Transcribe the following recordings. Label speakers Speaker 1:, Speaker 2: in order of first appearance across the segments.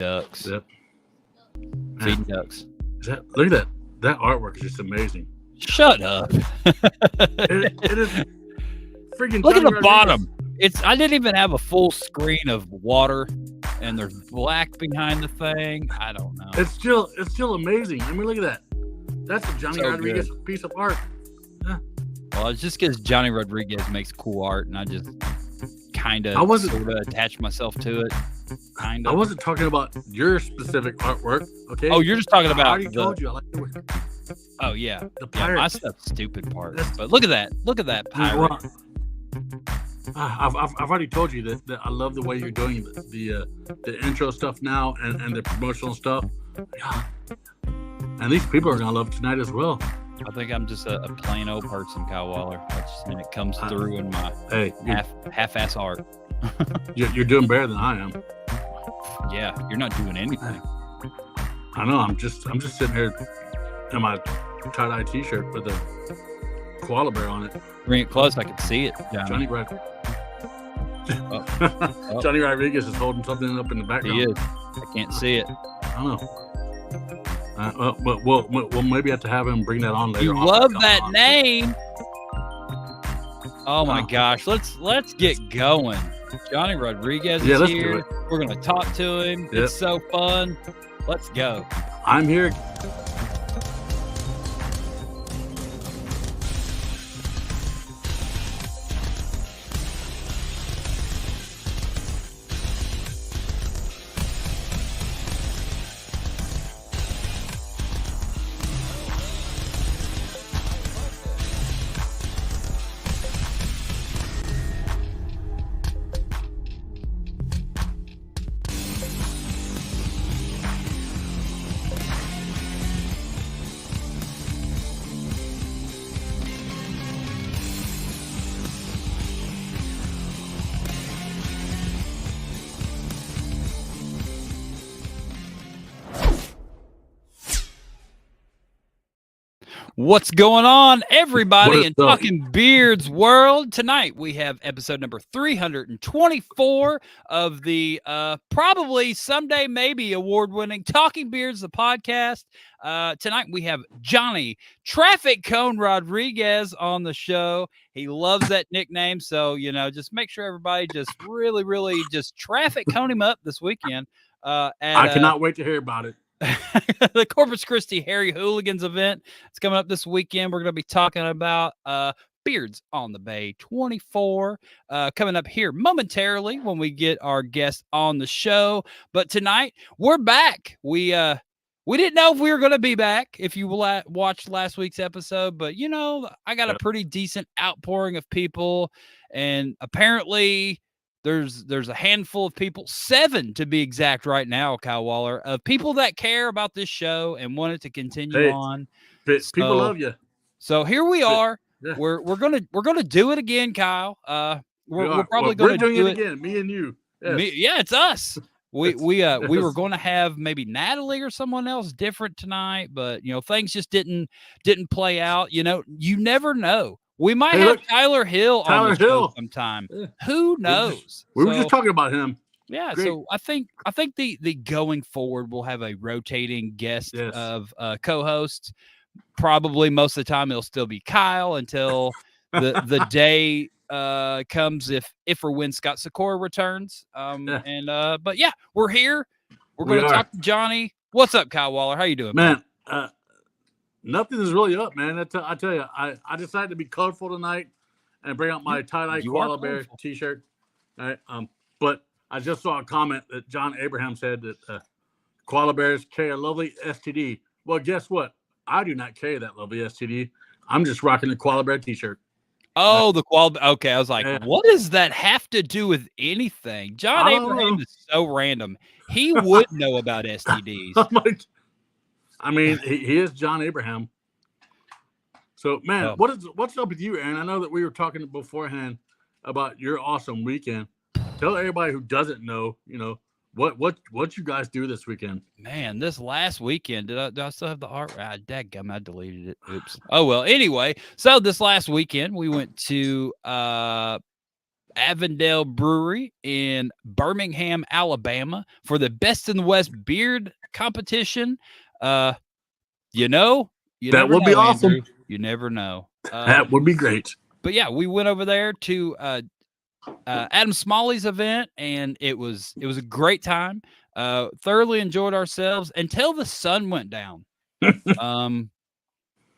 Speaker 1: ducks.
Speaker 2: Yep.
Speaker 1: Feeding ducks.
Speaker 2: Look at that. That artwork is just amazing.
Speaker 1: Shut up.
Speaker 2: It is freaking.
Speaker 1: Look at
Speaker 2: Johnny
Speaker 1: the
Speaker 2: Rodriguez.
Speaker 1: bottom. I didn't even have a full screen of water, and there's black behind the thing. I don't know.
Speaker 2: It's still amazing. I mean, look at that. That's a Johnny
Speaker 1: So
Speaker 2: Rodriguez
Speaker 1: good.
Speaker 2: piece of art. Yeah.
Speaker 1: Well, it's just because Johnny Rodriguez makes cool art, and I just kind of sort of attach myself to it. Kind of.
Speaker 2: I wasn't talking about your specific artwork. Okay.
Speaker 1: Oh, you're just talking about.
Speaker 2: I already told you. I like the way.
Speaker 1: Oh yeah.
Speaker 2: The
Speaker 1: Yeah, my
Speaker 2: pirates.
Speaker 1: stuff's stupid part. But look at that. Look at that pirate.
Speaker 2: Well, I've already told you that I love the way you're doing the intro stuff now and the promotional stuff. Yeah. And these people are gonna love it tonight as well.
Speaker 1: I think I'm just a plain old person, Kyle Waller. And it comes through in my half-ass art.
Speaker 2: You're doing better than I am.
Speaker 1: Yeah, you're not doing anything.
Speaker 2: I know. I'm just sitting here in my tie-dye T-shirt with a koala bear on it.
Speaker 1: Bring it close, I can see it.
Speaker 2: Johnny Rodriguez is holding something up in the background.
Speaker 1: He is. I can't see it.
Speaker 2: I don't know. We'll maybe have to have him bring that on later.
Speaker 1: You love that name. Oh my gosh, let's get going. Johnny Rodriguez is
Speaker 2: let's
Speaker 1: here.
Speaker 2: do it.
Speaker 1: We're gonna talk to him.
Speaker 2: Yep.
Speaker 1: It's so fun. Let's go.
Speaker 2: I'm here.
Speaker 1: What's going on, everybody,
Speaker 2: What
Speaker 1: in
Speaker 2: is up?
Speaker 1: Talking Beards world? Tonight we have episode number 324 of the probably someday maybe award-winning Talking Beards, the podcast. Tonight we have Johnny Traffic Cone Rodriguez on the show. He loves that nickname, so just make sure everybody just really just traffic cone him up this weekend. I
Speaker 2: cannot wait to hear about it.
Speaker 1: The Corpus Christi Harry Hooligans event. It's coming up this weekend. We're going to be talking about Beards on the Bay 24 coming up here momentarily when we get our guest on the show. But tonight we're back. We didn't know if we were going to be back if you watched last week's episode, but I got a pretty decent outpouring of people, and apparently there's a handful of people, 7 to be exact right now, Kyle Waller, of people that care about this show and want it to continue on.
Speaker 2: People love you.
Speaker 1: So here we are.
Speaker 2: Yeah.
Speaker 1: We're gonna do it again, Kyle. We're probably gonna do it
Speaker 2: again. Me and you.
Speaker 1: Yes. It's us. We were going to have maybe Natalie or someone else different tonight, but things just didn't play out. You never know. We might have Tyler Hill on the show sometime. Yeah. Who knows?
Speaker 2: We were just talking about him.
Speaker 1: Yeah,
Speaker 2: Great.
Speaker 1: So I think the going forward we'll have a rotating guest of co-hosts. Probably most of the time it'll still be Kyle until the day comes if or when Scott Sykora returns. But yeah, we're here. We're going to talk to Johnny. What's up, Kyle Waller? How you doing,
Speaker 2: man? Nothing is really up, man. I tell you, I decided to be colorful tonight and bring out my tie-dye koala bear T-shirt. All right, but I just saw a comment that John Abraham said that koala bears carry a lovely STD. Well, guess what? I do not carry that lovely STD. I'm just rocking the koala bear T-shirt.
Speaker 1: Oh, the koala. Okay, I was like, what does that have to do with anything? John Abraham is so random. He would know about STDs.
Speaker 2: I mean, he is John Abraham. So, man, what's up with you, Aaron? I know that we were talking beforehand about your awesome weekend. Tell everybody who doesn't know, what you guys do this weekend.
Speaker 1: Man, this last weekend, do I still have the art? Dadgum, I deleted it. Oops. Oh, well, anyway, so this last weekend, we went to Avondale Brewery in Birmingham, Alabama for the Best in the West beard competition. You know, you
Speaker 2: That
Speaker 1: never
Speaker 2: would be
Speaker 1: know,
Speaker 2: awesome.
Speaker 1: Andrew. You never know.
Speaker 2: That would be great.
Speaker 1: But yeah, we went over there to Adam Smalley's event, and it was a great time. Thoroughly enjoyed ourselves until the sun went down.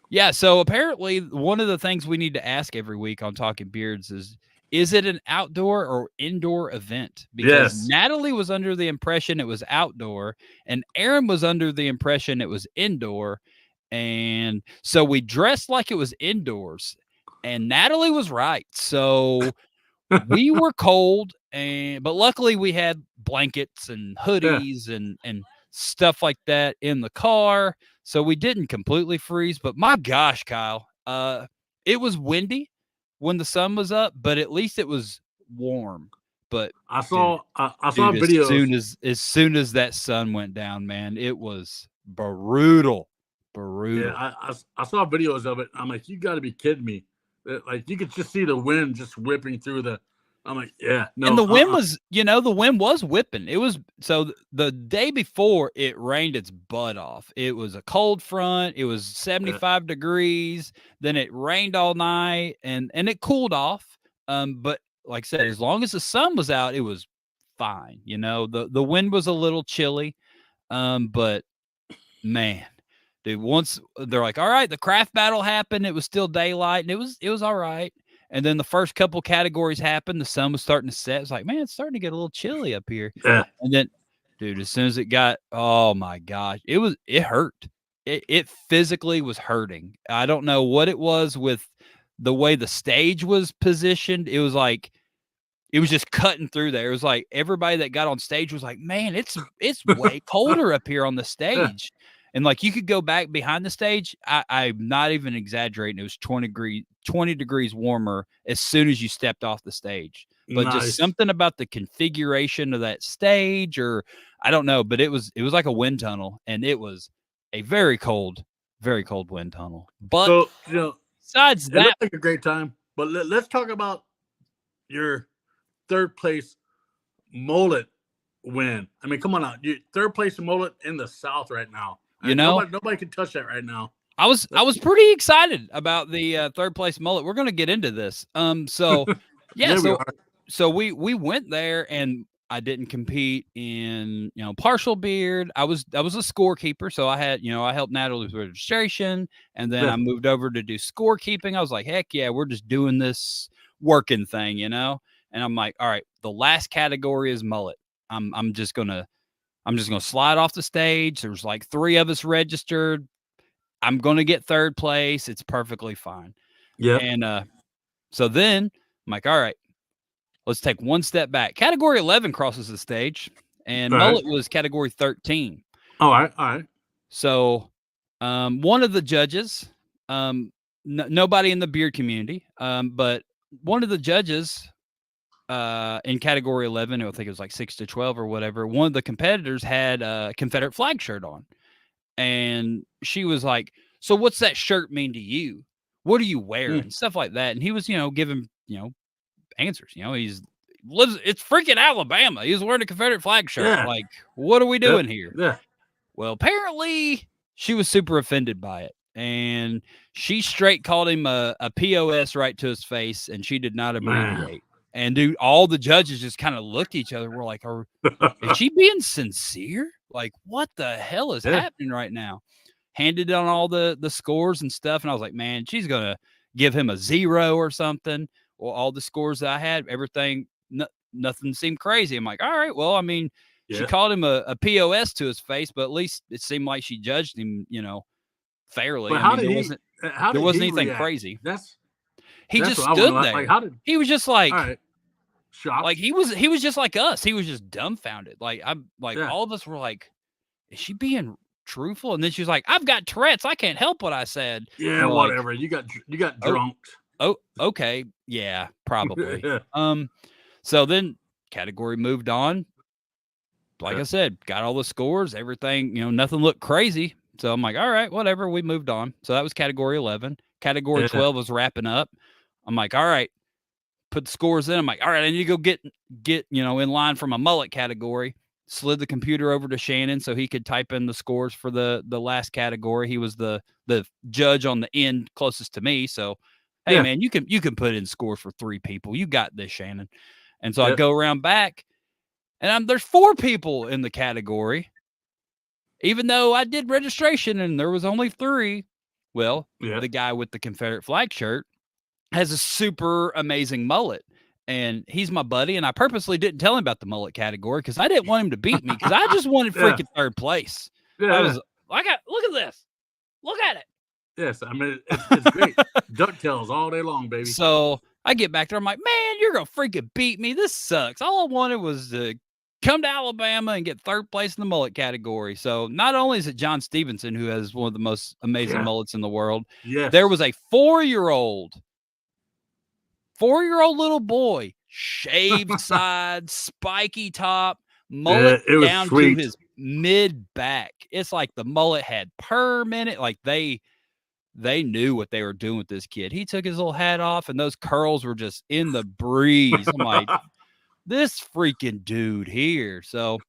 Speaker 1: Yeah, so apparently one of the things we need to ask every week on Talking Beards is it an outdoor or indoor event? Because
Speaker 2: Yes.
Speaker 1: Natalie was under the impression it was outdoor, and Aaron was under the impression it was indoor. And so we dressed like it was indoors, and Natalie was right. So we were cold, but luckily we had blankets and hoodies and stuff like that in the car, so we didn't completely freeze. But my gosh, Kyle, it was windy when the sun was up, but at least it was warm. But
Speaker 2: I saw
Speaker 1: dude,
Speaker 2: videos.
Speaker 1: as soon as that sun went down, man, it was brutal.
Speaker 2: Yeah, I saw videos of it. I'm like, you got to be kidding me! Like you could just see the wind just whipping through the. I'm like, yeah, no.
Speaker 1: And the wind was, the wind was whipping. It was so the day before it rained its butt off. It was a cold front. It was 75 degrees. Then it rained all night, and it cooled off. But like I said, as long as the sun was out, it was fine. The wind was a little chilly, but man, dude, once they're like, all right, the craft battle happened. It was still daylight, and it was all right. And then the first couple categories happened. The sun was starting to set. It's like, man, it's starting to get a little chilly up here.
Speaker 2: Yeah.
Speaker 1: And then, dude, as soon as it got, oh my gosh, it hurt. It physically was hurting. I don't know what it was with the way the stage was positioned. It was like, it was just cutting through there. It was like everybody that got on stage was like, man, it's way colder up here on the stage. And like you could go back behind the stage. I'm not even exaggerating. It was 20 degrees warmer as soon as you stepped off the stage. But just something about the configuration of that stage, or I don't know, but it was like a wind tunnel, and it was a very cold wind tunnel. But
Speaker 2: so,
Speaker 1: besides that,
Speaker 2: it looked like a great time. But let's talk about your third place mullet win. I mean, come on out. Third place mullet in the South right now. Nobody can touch that right now.
Speaker 1: I was pretty excited about the third place mullet. We're going to get into this. So yeah, so we went there, and I didn't compete in partial beard. I was a scorekeeper, so I had I helped Natalie with registration, and then I moved over to do scorekeeping. I was like, heck yeah, we're just doing this working thing, And I'm like, all right, the last category is mullet. I'm just gonna slide off the stage. There's like 3 of us registered. I'm gonna get third place. It's perfectly fine.
Speaker 2: Yeah.
Speaker 1: And so then I'm like, all right, let's take one step back. Category 11 crosses the stage, and mullet was category 13.
Speaker 2: All right.
Speaker 1: So one of the judges, nobody in the beard community, but one of the judges in category 11, I think it was like 6 to 12 or whatever, one of the competitors had a Confederate flag shirt on. And she was like, so what's that shirt mean to you? What are you wearing? Stuff like that. And he was, giving, answers. It's freaking Alabama. He was wearing a Confederate flag shirt.
Speaker 2: Yeah.
Speaker 1: Like, what are we doing here?
Speaker 2: Yeah.
Speaker 1: Well, apparently she was super offended by it. And she straight called him a POS right to his face, and she did not abbreviate. And dude, all the judges just kind of looked at each other. We're like, is she being sincere? Like, what the hell is happening right now? Handed on all the scores and stuff. And I was like, man, she's going to give him a 0 or something. Well, all the scores that I had, everything, nothing seemed crazy. I'm like, all right, well, I mean, she called him a POS to his face, but at least it seemed like she judged him, fairly.
Speaker 2: But
Speaker 1: there wasn't anything crazy. He just stood there.
Speaker 2: Like,
Speaker 1: he was just like,
Speaker 2: all right. Shocked.
Speaker 1: Like he was just like us. He was just dumbfounded. Like all of us were like, is she being truthful? And then she was like, I've got Tourette's. I can't help what I said.
Speaker 2: Yeah, whatever. Like, you got drunk.
Speaker 1: Oh, okay. Yeah, probably. So then category moved on. Like I said, got all the scores, everything, nothing looked crazy. So I'm like, all right, whatever. We moved on. So that was category 11. Category 12 was wrapping up. I'm like, all right, put the scores in. I'm like, all right, I need to go get in line for my mullet category. Slid the computer over to Shannon so he could type in the scores for the last category. He was the judge on the end closest to me. So, hey man, you can put in scores for 3 people. You got this, Shannon. And so I go around back, and there's 4 people in the category. Even though I did registration and there was only 3. Well, the guy with the Confederate flag shirt has a super amazing mullet. And he's my buddy, and I purposely didn't tell him about the mullet category because I didn't want him to beat me because I just wanted freaking 3rd place. I was look at this. Look at it.
Speaker 2: Yes, I mean, it's great. DuckTales all day long, baby.
Speaker 1: So I get back there. I'm like, man, you're going to freaking beat me. This sucks. All I wanted was to come to Alabama and get 3rd place in the mullet category. So not only is it John Stevenson, who has one of the most amazing mullets in the world, there was a 4-year-old little boy, shaved side, spiky top, mullet down to his mid back. It's like the mullet had perm in it. Like they knew what they were doing with this kid. He took his little hat off and those curls were just in the breeze. I'm like, this freaking dude here. So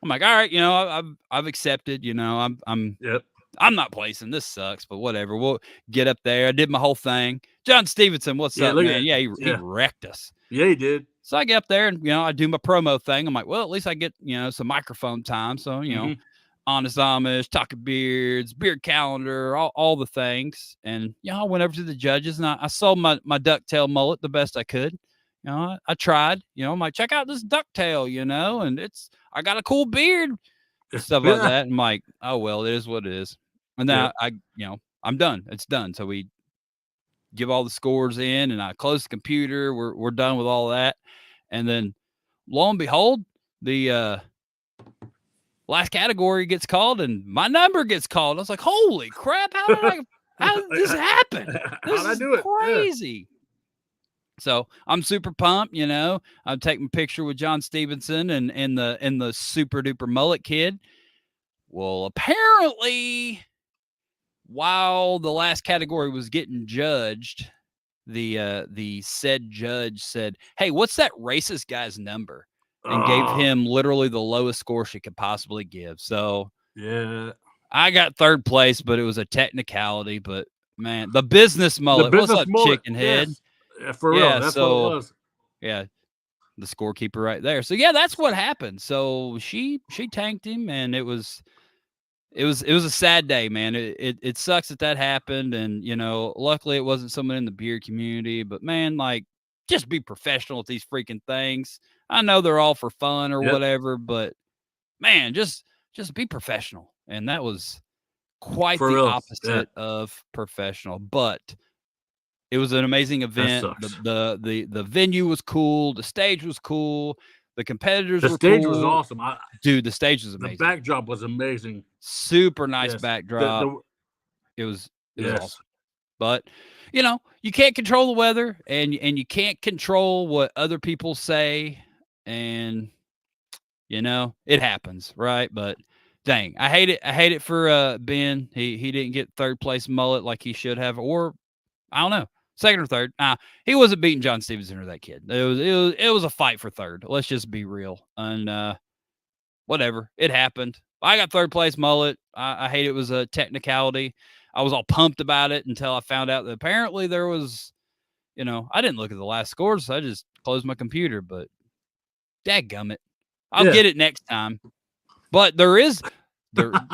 Speaker 1: I'm like, all right, I've accepted, I'm not placing. This sucks, but whatever. We'll get up there. I did my whole thing. John Stevenson, what's up, man? Yeah, he wrecked us.
Speaker 2: Yeah, he did.
Speaker 1: So I get up there and, I do my promo thing. I'm like, well, at least I get, some microphone time. So, Honest Amish, talking beards, beard calendar, all the things. And, I went over to the judges and I sold my ducktail mullet the best I could. I tried, I'm like, check out this ducktail, and I got a cool beard and stuff like that. And I'm like, oh, well, it is what it is. And then I'm done. It's done. So we give all the scores in and I close the computer. We're done with all that. And then lo and behold, the last category gets called and my number gets called. I was like, holy crap. How did this happen? This is crazy. So I'm super pumped, I'm taking a picture with John Stevenson and the super duper mullet kid. Well, apparently, while the last category was getting judged, the said judge said, hey, what's that racist guy's number? And gave him literally the lowest score she could possibly give. So I got 3rd place, but it was a technicality. But man, the business mullet, what's up, chicken head?
Speaker 2: Yes. Yeah, for real. That's what it was.
Speaker 1: Yeah. The scorekeeper right there. So yeah, that's what happened. So she tanked him, and it was a sad day, man. It sucks that happened, and luckily it wasn't someone in the beer community. But man, like, just be professional with these freaking things. I know they're all for fun or whatever, but man, just be professional. And that was quite the opposite of professional, but it was an amazing event. The venue was cool. The stage was cool. The competitors were cool.
Speaker 2: The stage was awesome.
Speaker 1: Dude, the stage was amazing.
Speaker 2: The backdrop was amazing.
Speaker 1: Super nice backdrop. It was awesome. But, you can't control the weather and you can't control what other people say. And, it happens, right? But dang, I hate it for Ben. He didn't get 3rd place mullet like he should have, or I don't know, 2nd or 3rd. He wasn't beating John Stevenson or that kid. It was a fight for 3rd. Let's just be real. And whatever, it happened. I got 3rd place mullet. I hate it was a technicality. I was all pumped about it until I found out that apparently there was, I didn't look at the last scores. So I just closed my computer. But dadgummit, I'll get it next time. But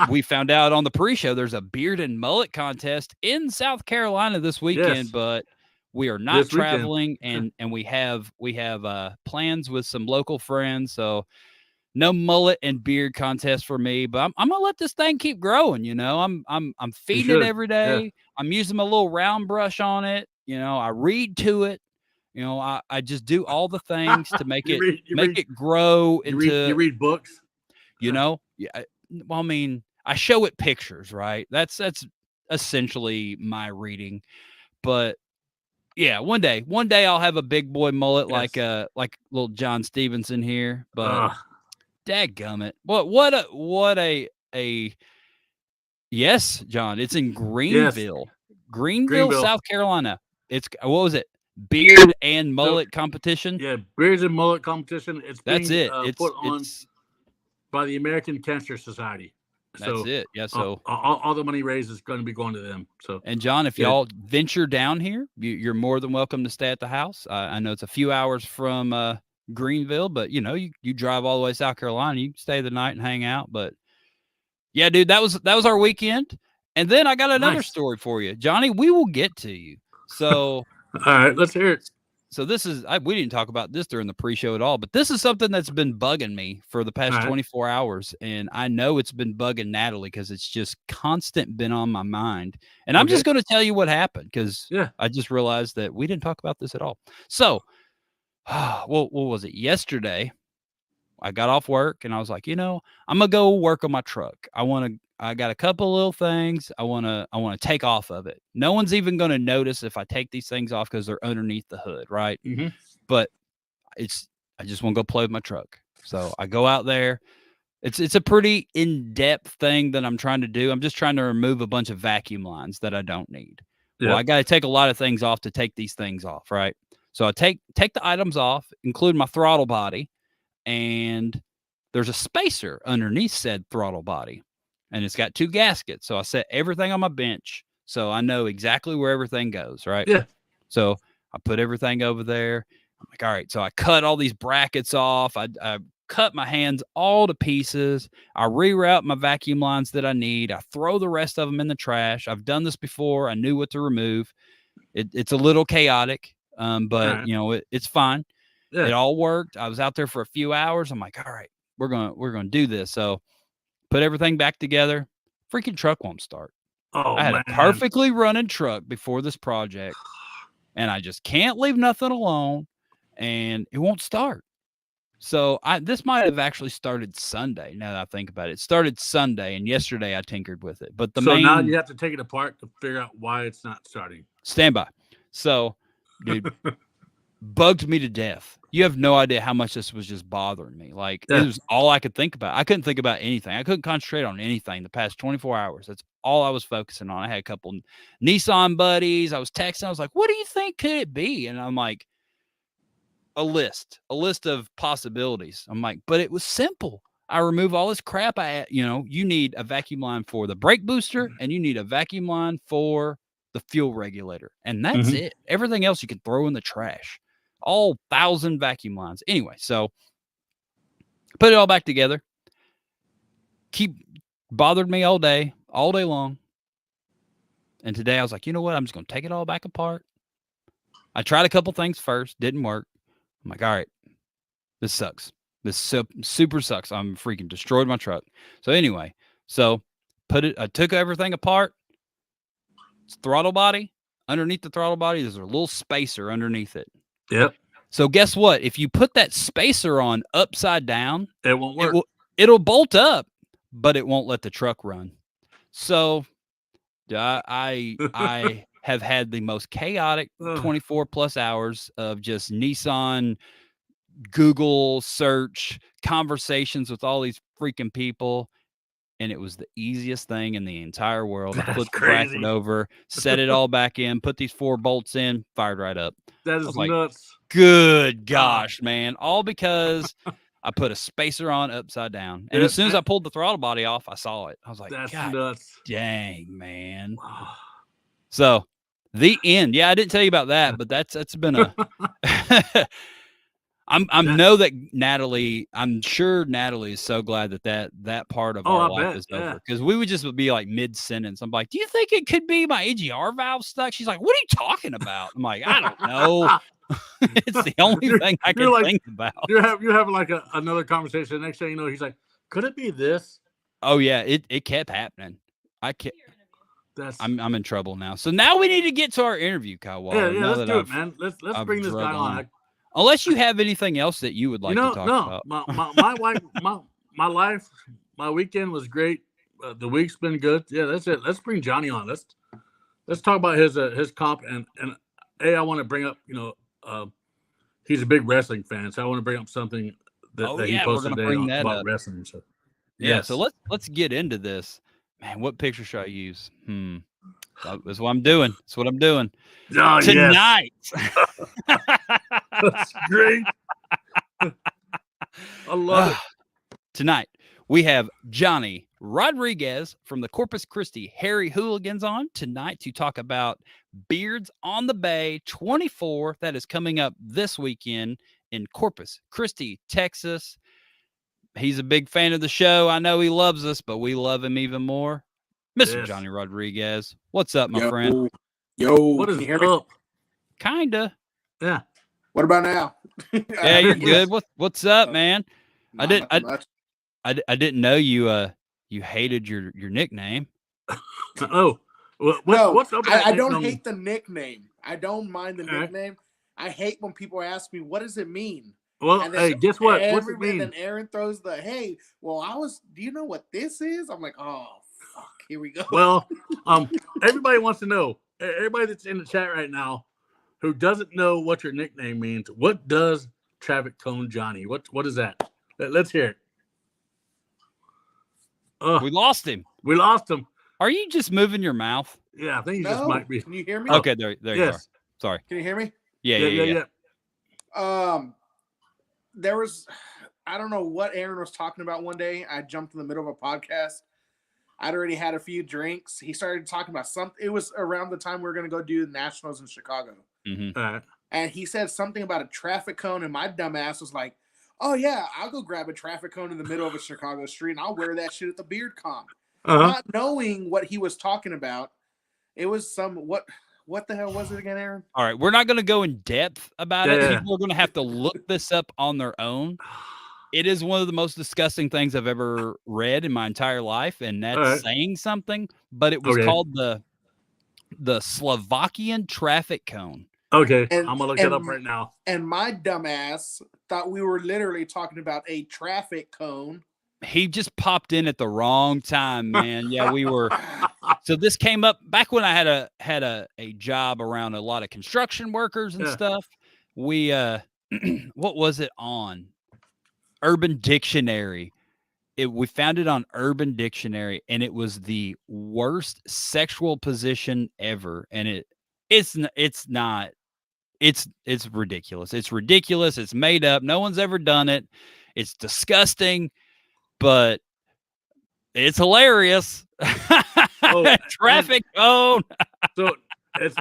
Speaker 1: we found out on the pre-show there's a beard and mullet contest in South Carolina this weekend, but we are not traveling and we have plans with some local friends. So no mullet and beard contest for me, but I'm gonna let this thing keep growing. I'm feeding it every day. Yeah. I'm using my little round brush on it. I read to it. I just do all the things to make it grow into.
Speaker 2: You read books.
Speaker 1: Yeah. Well, I mean, I show it pictures, right? That's essentially my reading. But yeah, one day I'll have a big boy mullet like little John Stevenson here. But dadgummit, what a yes, John. It's in Greenville, South Carolina. It's what was it? beard and mullet competition.
Speaker 2: Yeah, beards and mullet competition.
Speaker 1: That's
Speaker 2: being,
Speaker 1: it.
Speaker 2: put on by the American Cancer Society.
Speaker 1: That's it. Yeah. So
Speaker 2: all the money raised is going to be going to them. So,
Speaker 1: and John, if y'all venture down here, you're more than welcome to stay at the house. I know it's a few hours from Greenville, but you drive all the way to South Carolina, you can stay the night and hang out. But yeah, dude, that was our weekend. And then I got another story for you, Johnny. We will get to you. So
Speaker 2: all right, let's hear it.
Speaker 1: So this is we didn't talk about this during the pre-show at all, but this is something that's been bugging me for the past 24 hours, and I know it's been bugging Natalie because it's just constant been on my mind. And I'm just going to tell you what happened because I just realized that we didn't talk about this at all. So, what was it? Yesterday, I got off work and I was like, I'm gonna go work on my truck. I got a couple little things I want to take off of it. No one's even going to notice if I take these things off because they're underneath the hood, right?
Speaker 2: Mm-hmm.
Speaker 1: But I just want to go play with my truck. So I go out there. It's a pretty in-depth thing that I'm trying to do. I'm just trying to remove a bunch of vacuum lines that I don't need. Yep. Well, I got to take a lot of things off to take these things off, right? So I take the items off, including my throttle body, and there's a spacer underneath said throttle body. And it's got 2 gaskets. So I set everything on my bench so I know exactly where everything goes, right?
Speaker 2: Yeah.
Speaker 1: So I put everything over there. I'm like, all right. So I cut all these brackets off. I cut my hands all to pieces. I reroute my vacuum lines that I need. I throw the rest of them in the trash. I've done this before. I knew what to remove. It's a little chaotic, but it's fine. Yeah. It all worked. I was out there for a few hours. I'm like, all right, we're gonna do this. So put everything back together. Freaking truck won't start.
Speaker 2: Oh,
Speaker 1: I had a perfectly running truck before this project, and I just can't leave nothing alone, and it won't start. So this might have actually started Sunday. Now that I think about it, it started Sunday, and yesterday I tinkered with it. But
Speaker 2: now you have to take it apart to figure out why it's not starting.
Speaker 1: Stand by. So, dude, bugged me to death. You have no idea how much this was just bothering me. Like, it was all I could think about. I couldn't think about anything. I couldn't concentrate on anything the past 24 hours. That's all I was focusing on. I had a couple Nissan buddies. I was texting. I was like, what do you think could it be? And I'm like, a list of possibilities. I'm like, but it was simple. I remove all this crap. You need a vacuum line for the brake booster and you need a vacuum line for the fuel regulator. And that's it. Everything else you can throw in the trash. All 1,000 vacuum lines. Anyway, so put it all back together. Bothered me all day long. And today I was like, you know what? I'm just going to take it all back apart. I tried a couple things first. Didn't work. I'm like, all right, this sucks. This super sucks. I'm freaking destroyed my truck. So anyway, I took everything apart. It's throttle body. Underneath the throttle body, there's a little spacer underneath it.
Speaker 2: Yep.
Speaker 1: So guess what? If you put that spacer on upside down,
Speaker 2: it won't work.
Speaker 1: It'll bolt up, but it won't let the truck run. So I have had the most chaotic 24 plus hours of just Nissan, Google search, conversations with all these freaking people. And it was the easiest thing in the entire world. I flipped the bracket over, set it all back in, put these 4 bolts in, fired right up.
Speaker 2: That is nuts.
Speaker 1: Good gosh, man. All because I put a spacer on upside down. And as soon as I pulled the throttle body off, I saw it. I was like,
Speaker 2: that's
Speaker 1: God
Speaker 2: nuts.
Speaker 1: Dang, man. So the end. Yeah, I didn't tell you about that, but that's been a I'm sure Natalie is so glad that part of our life is over. Because we would just be like mid-sentence. I'm like, do you think it could be my AGR valve stuck? She's like, what are you talking about? I'm like, I don't know. It's the only thing I can think about.
Speaker 2: You have like another conversation. The next thing you know, he's like, could it be this?
Speaker 1: Oh yeah, it kept happening. I'm in trouble now. So now we need to get to our interview, Kyle Waller.
Speaker 2: Yeah, let's do it, man. Let's bring this guy on.
Speaker 1: Unless you have anything else that you would like to talk about.
Speaker 2: My wife, my life, my weekend was great. The week's been good. Yeah, that's it. Let's bring Johnny on. Let's talk about his comp and I want to bring up, he's a big wrestling fan, so I want to bring up something that he posted today about wrestling. So
Speaker 1: yeah, so let's get into this. Man, what picture should I use? That's what I'm doing. That's what I'm doing.
Speaker 2: Oh,
Speaker 1: Tonight.
Speaker 2: Yes. That's great. I love it.
Speaker 1: Tonight, we have Johnny Rodriguez from the Corpus Christi Harry Hooligans on tonight to talk about Beards on the Bay 24. That is coming up this weekend in Corpus Christi, Texas. He's a big fan of the show. I know he loves us, but we love him even more. Mr.
Speaker 2: Yes.
Speaker 1: Johnny Rodriguez. What's up, my friend?
Speaker 3: Yo,
Speaker 2: What is
Speaker 3: can you hear me?
Speaker 2: up?
Speaker 1: Kinda.
Speaker 2: Yeah.
Speaker 3: What about now?
Speaker 1: Yeah, you're good. What's up, man? I didn't know you hated your nickname.
Speaker 2: Oh. What's up?
Speaker 3: I don't hate the nickname. I don't mind the nickname. I hate when people ask me, what does it mean?
Speaker 2: Well, hey, guess what? What's it mean?
Speaker 3: Then Aaron throws the, hey, do you know what this is? I'm like, oh, fuck, here we go.
Speaker 2: Well, everybody wants to know. Everybody that's in the chat right now who doesn't know what your nickname means, what does Traffic Cone Johnny? What is that? Let's hear it.
Speaker 1: We lost him.
Speaker 2: We lost him.
Speaker 1: Are you just moving your mouth?
Speaker 2: Yeah, I think he just might be.
Speaker 3: Can you hear me?
Speaker 1: Okay, there you are. Sorry.
Speaker 3: Can you hear me?
Speaker 1: Yeah.
Speaker 3: There was, I don't know what Aaron was talking about one day. I jumped in the middle of a podcast. I'd already had a few drinks. He started talking about something. It was around the time we were going to go do the Nationals in Chicago.
Speaker 1: Mm-hmm.
Speaker 3: And he said something about a traffic cone, and my dumb ass was like, oh, yeah, I'll go grab a traffic cone in the middle of a Chicago street, and I'll wear that shit at the beard comp. Not knowing what he was talking about. It was what the hell was it again, Aaron?
Speaker 1: All right, we're not going to go in depth about it. People are going to have to look this up on their own. It is one of the most disgusting things I've ever read in my entire life, and that's saying something. But it was called the Slovakian traffic cone.
Speaker 2: Okay, I'm gonna look it up right now.
Speaker 3: And my dumb ass thought we were literally talking about a traffic cone.
Speaker 1: He just popped in at the wrong time, man. Yeah, we were. So this came up back when I had a job around a lot of construction workers and stuff. We what was it on? Urban Dictionary. We found it on Urban Dictionary, and it was the worst sexual position ever. And it's ridiculous. It's ridiculous. It's made up. No one's ever done it. It's disgusting. But it's hilarious. Traffic cone.
Speaker 2: So it's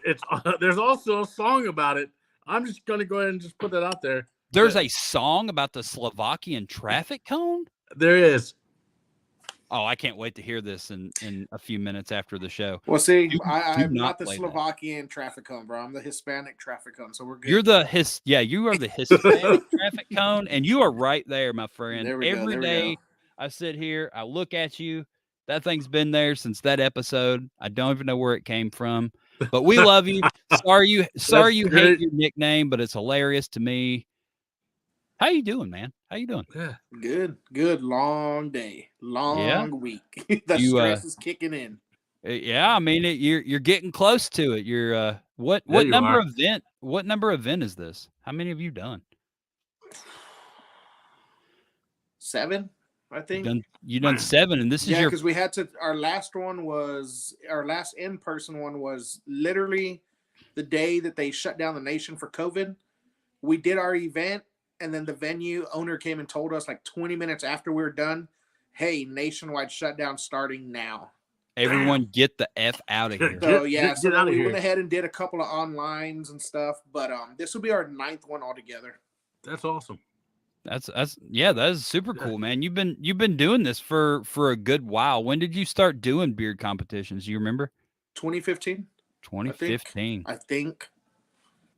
Speaker 2: there's also a song about it. I'm just gonna go ahead and just put that out there.
Speaker 1: There's a song about the Slovakian traffic cone?
Speaker 2: There is.
Speaker 1: Oh, I can't wait to hear this in a few minutes after the show.
Speaker 3: Well, see, I'm not the Slovakian traffic cone, bro. I'm the Hispanic traffic cone, so we're good.
Speaker 1: You are the Hispanic traffic cone, and you are right there, my friend. Every day I sit here, I look at you. That thing's been there since that episode. I don't even know where it came from, but we love you. Sorry you hate your nickname, but it's hilarious to me. How you doing, man? How you doing?
Speaker 2: Yeah.
Speaker 3: Good. Long day, long week. The stress is kicking in.
Speaker 1: Yeah, I mean, you're getting close to it. You're what number event? What number event is this? How many have you done?
Speaker 3: 7, I think.
Speaker 1: You've done 7, and this is your
Speaker 3: because we had to. Our last in-person one was literally the day that they shut down the nation for COVID. We did our event. And then the venue owner came and told us like 20 minutes after we were done, hey, nationwide shutdown starting now.
Speaker 1: Everyone get the F out of here.
Speaker 3: So we went ahead and did a couple of onlines and stuff, but this will be our 9th one altogether.
Speaker 2: That's awesome.
Speaker 1: That is super cool, man. You've been doing this for a good while. When did you start doing beard competitions? Do you remember?
Speaker 3: 2015.
Speaker 1: 2015.
Speaker 3: I think.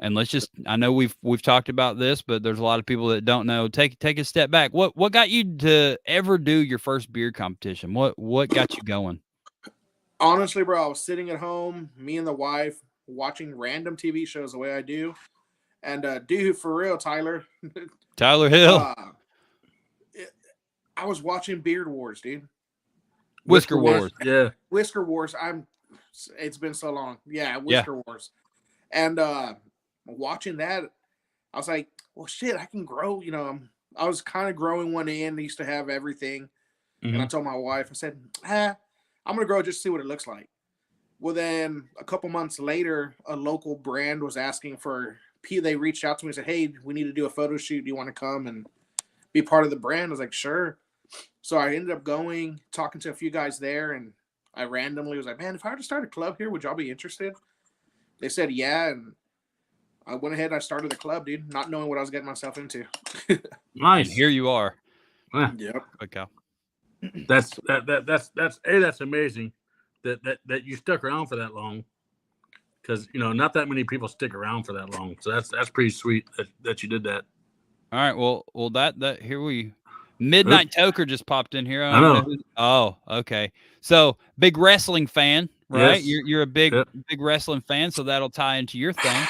Speaker 1: And I know we've talked about this, but there's a lot of people that don't know. Take a step back. What got you to ever do your first beard competition? What got you going?
Speaker 3: Honestly, bro, I was sitting at home, me and the wife, watching random TV shows the way I do. And dude, for real, Tyler
Speaker 1: Hill.
Speaker 3: I was watching Beard Wars, dude.
Speaker 1: Whisker Wars.
Speaker 2: Yeah.
Speaker 3: Whisker Wars. It's been so long. Yeah, Whisker Wars. And watching that, I was like, well, shit, I can grow. You know, I was kind of growing one in. I used to have everything. And I told my wife, I said, I'm going to grow just to see what it looks like. Well, then a couple months later, a local brand was asking for. They reached out to me and said, "Hey, we need to do a photo shoot. Do you want to come and be part of the brand?" I was like, "Sure." So I ended up going, talking to a few guys there, and I randomly was like, "Man, if I were to start a club here, would y'all be interested?" They said, "Yeah," and I went ahead and I started the club, dude, not knowing what I was getting myself into.
Speaker 1: Nice. And here you are.
Speaker 3: Yep.
Speaker 1: Okay.
Speaker 2: That's amazing that you stuck around for that long. Because not that many people stick around for that long, so that's pretty sweet that you did that.
Speaker 1: All right, well, that here we Midnight Toker just popped in here.
Speaker 2: I know.
Speaker 1: Oh, okay. So big wrestling fan, right?
Speaker 2: Yes.
Speaker 1: You're a big wrestling fan, so that'll tie into your thing.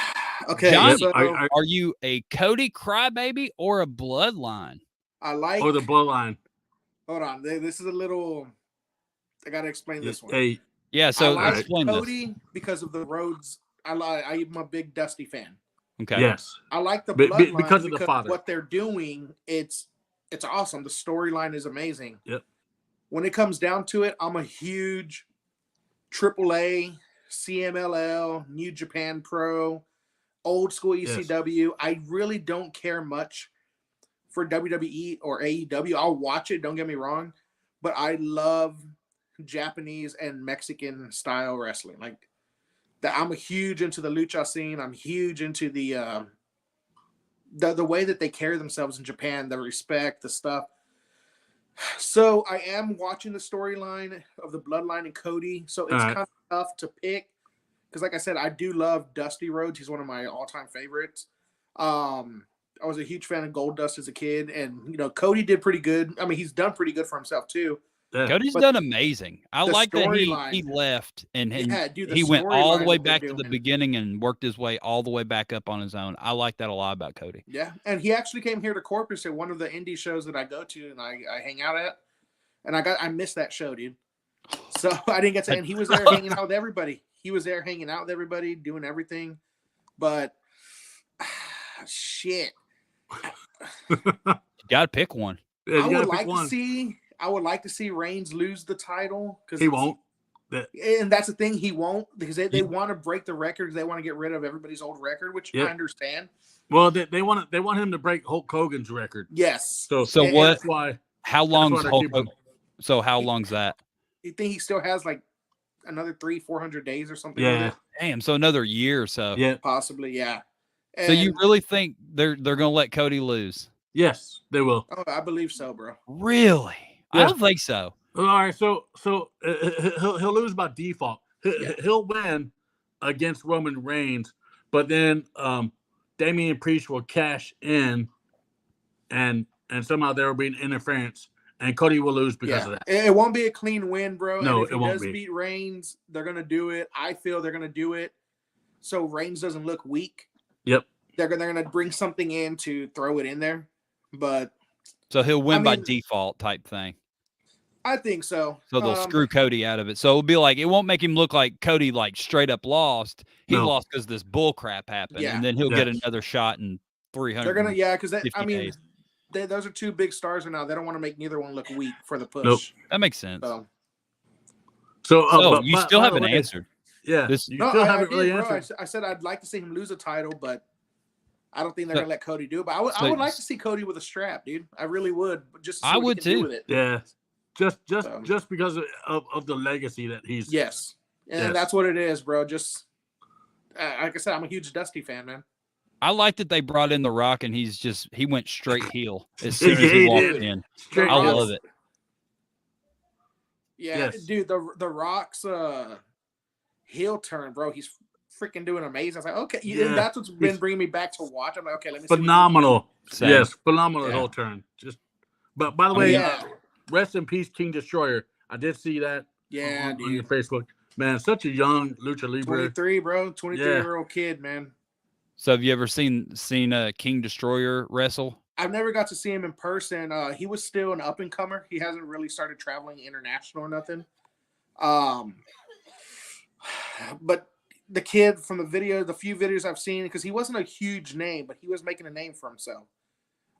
Speaker 3: Okay,
Speaker 1: Johnny,
Speaker 3: so
Speaker 1: are you a Cody crybaby or a bloodline?
Speaker 3: I like.
Speaker 2: Or the bloodline.
Speaker 3: Hold on, this is a little. I gotta explain this one.
Speaker 2: Hey.
Speaker 1: Yeah, so
Speaker 3: I like
Speaker 1: explain
Speaker 3: Cody
Speaker 1: this.
Speaker 3: because of the roads. I'm a big Dusty fan.
Speaker 1: Okay.
Speaker 2: Yes.
Speaker 3: I like the bloodline
Speaker 2: because of the father.
Speaker 3: What they're doing, it's awesome. The storyline is amazing.
Speaker 2: Yep.
Speaker 3: When it comes down to it, I'm a huge AAA, CMLL, New Japan Pro, old school ECW. Yes. I really don't care much for WWE or AEW. I'll watch it, don't get me wrong, but I love Japanese and Mexican style wrestling. Like that, I'm huge into the lucha scene. I'm huge into the way that they carry themselves in Japan, the respect, the stuff. So I am watching the storyline of the Bloodline and Cody. So it's kind of tough to pick because, like I said, I do love Dusty Rhodes. He's one of my all-time favorites. I was a huge fan of Goldust as a kid, and Cody did pretty good. I mean, he's done pretty good for himself too.
Speaker 1: Cody's done amazing. I like that he left and he went all the way back to the beginning and worked his way all the way back up on his own. I like that a lot about Cody.
Speaker 3: Yeah, and he actually came here to Corpus at one of the indie shows that I go to and I hang out at, and I missed that show, dude. So I didn't get to, and he was there hanging out with everybody. He was there hanging out with everybody, doing everything, but shit.
Speaker 1: You gotta pick one.
Speaker 2: Yeah,
Speaker 3: I would like to see Reigns lose the title because
Speaker 2: he won't.
Speaker 3: And that's the thing, he won't, because they want to break the record. They want to get rid of everybody's old record, which I understand.
Speaker 2: Well, they want him to break Hulk Hogan's record.
Speaker 3: Yes.
Speaker 1: So what? That's why. How long's Hulk Hogan? So how long's that?
Speaker 3: You think he still has like another 300-400 days or something?
Speaker 2: Yeah.
Speaker 1: Damn. So another year or so.
Speaker 2: Yeah.
Speaker 3: Possibly. Yeah.
Speaker 1: And so you really think they're gonna let Cody lose?
Speaker 2: Yes, they will.
Speaker 3: Oh, I believe so, bro.
Speaker 1: Really? Yeah. I don't think so.
Speaker 2: All right, so he'll lose by default. He'll win against Roman Reigns, but then Damian Priest will cash in, and somehow there will be an interference, and Cody will lose because of that.
Speaker 3: It won't be a clean win, bro.
Speaker 2: No,
Speaker 3: and if
Speaker 2: it won't
Speaker 3: does
Speaker 2: be.
Speaker 3: Beat Reigns, they're gonna do it. I feel they're gonna do it so Reigns doesn't look weak.
Speaker 2: Yep.
Speaker 3: They're gonna bring something in to throw it in there, but
Speaker 1: so he'll win by default type thing.
Speaker 3: I think so.
Speaker 1: So they'll screw Cody out of it. So it'll be like, it won't make him look like Cody like straight up lost. He lost because this bull crap happened, and then he'll get another shot in 300.
Speaker 3: They're gonna, because those are two big stars now. They don't want to make neither one look weak for the push.
Speaker 2: Nope.
Speaker 1: That makes sense.
Speaker 2: So
Speaker 1: you still haven't answered.
Speaker 2: Yeah, you still haven't really answered.
Speaker 3: I said I'd like to see him lose a title, but I don't think they're gonna let Cody do it. But I would like to see Cody with a strap, dude. I really would. Just to see what he can do with it.
Speaker 2: Yeah. Just because of the legacy that he's.
Speaker 3: Yes. And that's what it is, bro. Just like I said, I'm a huge Dusty fan, man.
Speaker 1: I like that they brought in The Rock and he went straight heel as soon as he walked in. I love it.
Speaker 3: Yeah, dude, the Rock's heel turn, bro. He's freaking doing amazing. I was like, okay, and that's what's been bringing me back to watch. I'm like, okay, let me see.
Speaker 2: Phenomenal. Yes, phenomenal heel turn. But by the way, rest in peace, King Destroyer. I did see that.
Speaker 3: Yeah,
Speaker 2: on your Facebook. Man, such a young lucha libre.
Speaker 3: 23, bro. 23-year-old kid, man.
Speaker 1: So have you ever seen King Destroyer wrestle?
Speaker 3: I've never got to see him in person. He was still an up and comer. He hasn't really started traveling international or nothing. But the kid from the few videos I've seen, because he wasn't a huge name, but he was making a name for himself.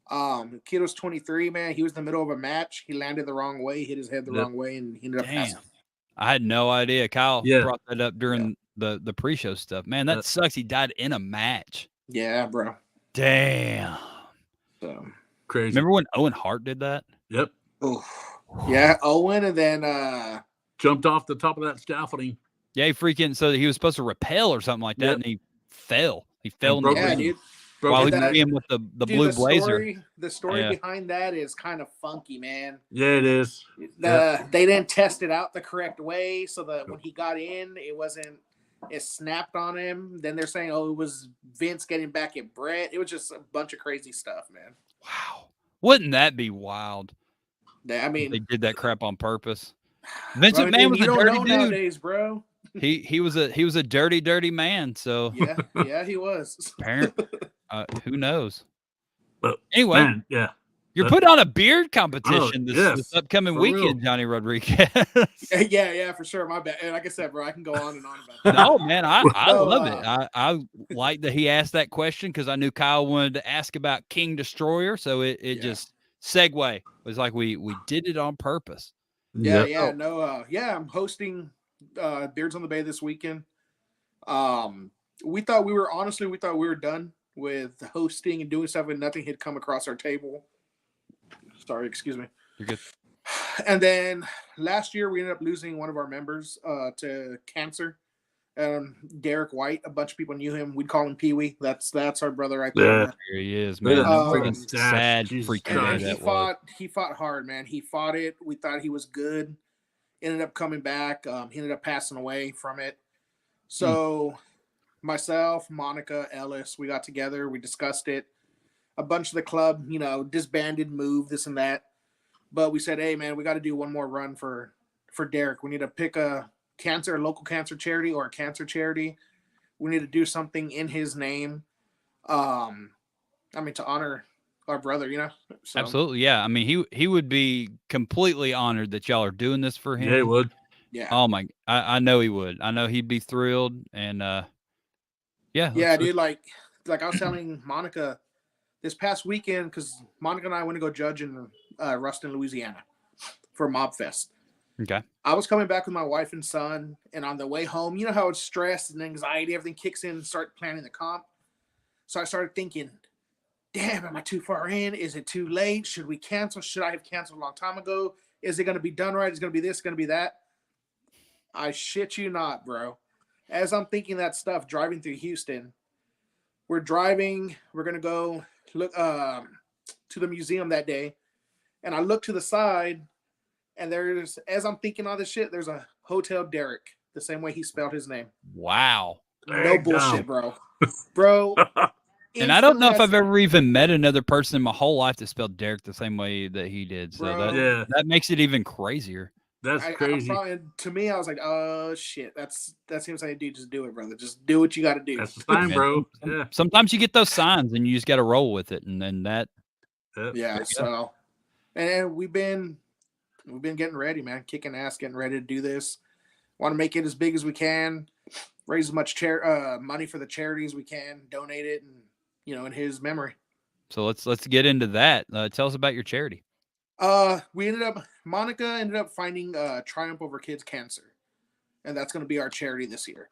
Speaker 3: The kid was 23, man. He was in the middle of a match. He landed the wrong way, hit his head the wrong way, and he ended up passing.
Speaker 1: I had no idea. Kyle
Speaker 2: Yeah.
Speaker 1: brought that up during the pre-show stuff. Man, that sucks. He died in a match.
Speaker 3: Yeah, bro.
Speaker 1: Damn.
Speaker 3: So
Speaker 2: Crazy.
Speaker 1: Remember when Owen Hart did that?
Speaker 2: Yep.
Speaker 3: Oh, yeah, Owen, and then
Speaker 2: jumped off the top of that scaffolding.
Speaker 1: Yeah, so he was supposed to rappel or something like that, and he fell. He fell in the ring
Speaker 3: dude.
Speaker 1: while he was in with the blue blazer.
Speaker 3: The story behind that is kind of funky, man.
Speaker 2: Yeah, it is.
Speaker 3: They didn't test it out the correct way, so that when he got in, it snapped on him. Then they're saying, it was Vince getting back at Brett. It was just a bunch of crazy stuff, man.
Speaker 1: Wow. Wouldn't that be wild?
Speaker 3: I mean,
Speaker 1: they did that crap on purpose. Vince McMahon was a dirty dude
Speaker 3: nowadays, bro.
Speaker 1: He was a dirty man. So
Speaker 3: yeah, he was.
Speaker 1: Apparently, who knows?
Speaker 2: But
Speaker 1: anyway,
Speaker 2: man,
Speaker 1: you're putting on a beard competition this upcoming weekend,
Speaker 2: real.
Speaker 1: Johnny Rodriguez.
Speaker 3: yeah, for sure. My bad. And like I said, bro, I can go on and on about that.
Speaker 1: No, man, I love it. I like that he asked that question because I knew Kyle wanted to ask about King Destroyer, so it just segue. It was like we did it on purpose.
Speaker 3: I'm hosting Beards on the Bay this weekend. We thought we were done with hosting and doing stuff, and nothing had come across our table. Sorry, excuse me.
Speaker 1: You're good.
Speaker 3: And then last year we ended up losing one of our members to cancer. Derek White, a bunch of people knew him. We'd call him Pee Wee. That's our brother right there.
Speaker 1: Yeah, here he is, man. Sad, freaking.
Speaker 3: He fought hard, man. He fought it. We thought he was good. Ended up coming back. He ended up passing away from it. So myself, Monica, Ellis, we got together. We discussed it. A bunch of the club, disbanded, moved, this and that. But we said, hey, man, we got to do one more run for Derek. We need to pick a local cancer charity or a cancer charity. We need to do something in his name. To honor our brother, So,
Speaker 1: absolutely, yeah. I mean, he would be completely honored that y'all are doing this for him.
Speaker 2: Yeah, he would.
Speaker 3: Yeah.
Speaker 1: Oh my, I know he would. I know he'd be thrilled, and
Speaker 3: dude. Like I was telling Monica this past weekend, because Monica and I went to go judge in Ruston, Louisiana, for Mob Fest.
Speaker 1: Okay.
Speaker 3: I was coming back with my wife and son, and on the way home, you know how it's stress and anxiety, everything kicks in and start planning the comp. So I started thinking, damn, am I too far in? Is it too late? Should we cancel? Should I have canceled a long time ago? Is it going to be done right? Is it going to be this? Going to be that? I shit you not, bro. As I'm thinking that stuff, driving through Houston, we're going to go look to the museum that day. And I look to the side, and as I'm thinking all this shit, there's a Hotel Derek, the same way he spelled his name.
Speaker 1: Wow.
Speaker 3: No bullshit, bro. Bro.
Speaker 1: And I don't know if I've ever even met another person in my whole life that spelled Derek the same way that he did. So that makes it even crazier.
Speaker 2: That's crazy.
Speaker 3: To me, I was like, oh shit, that seems like, dude, just do it, brother. Just do what you got to do.
Speaker 2: That's fine, bro. Yeah.
Speaker 1: Sometimes you get those signs and you just got to roll with it, and then that.
Speaker 3: Yeah. So, and we've been getting ready, man, kicking ass, getting ready to do this. Want to make it as big as we can, raise as much money for the charities we can, donate it, and in his memory.
Speaker 1: So let's get into that. Tell us about your charity.
Speaker 3: Monica ended up finding Triumph Over Kids Cancer, and that's going to be our charity this year.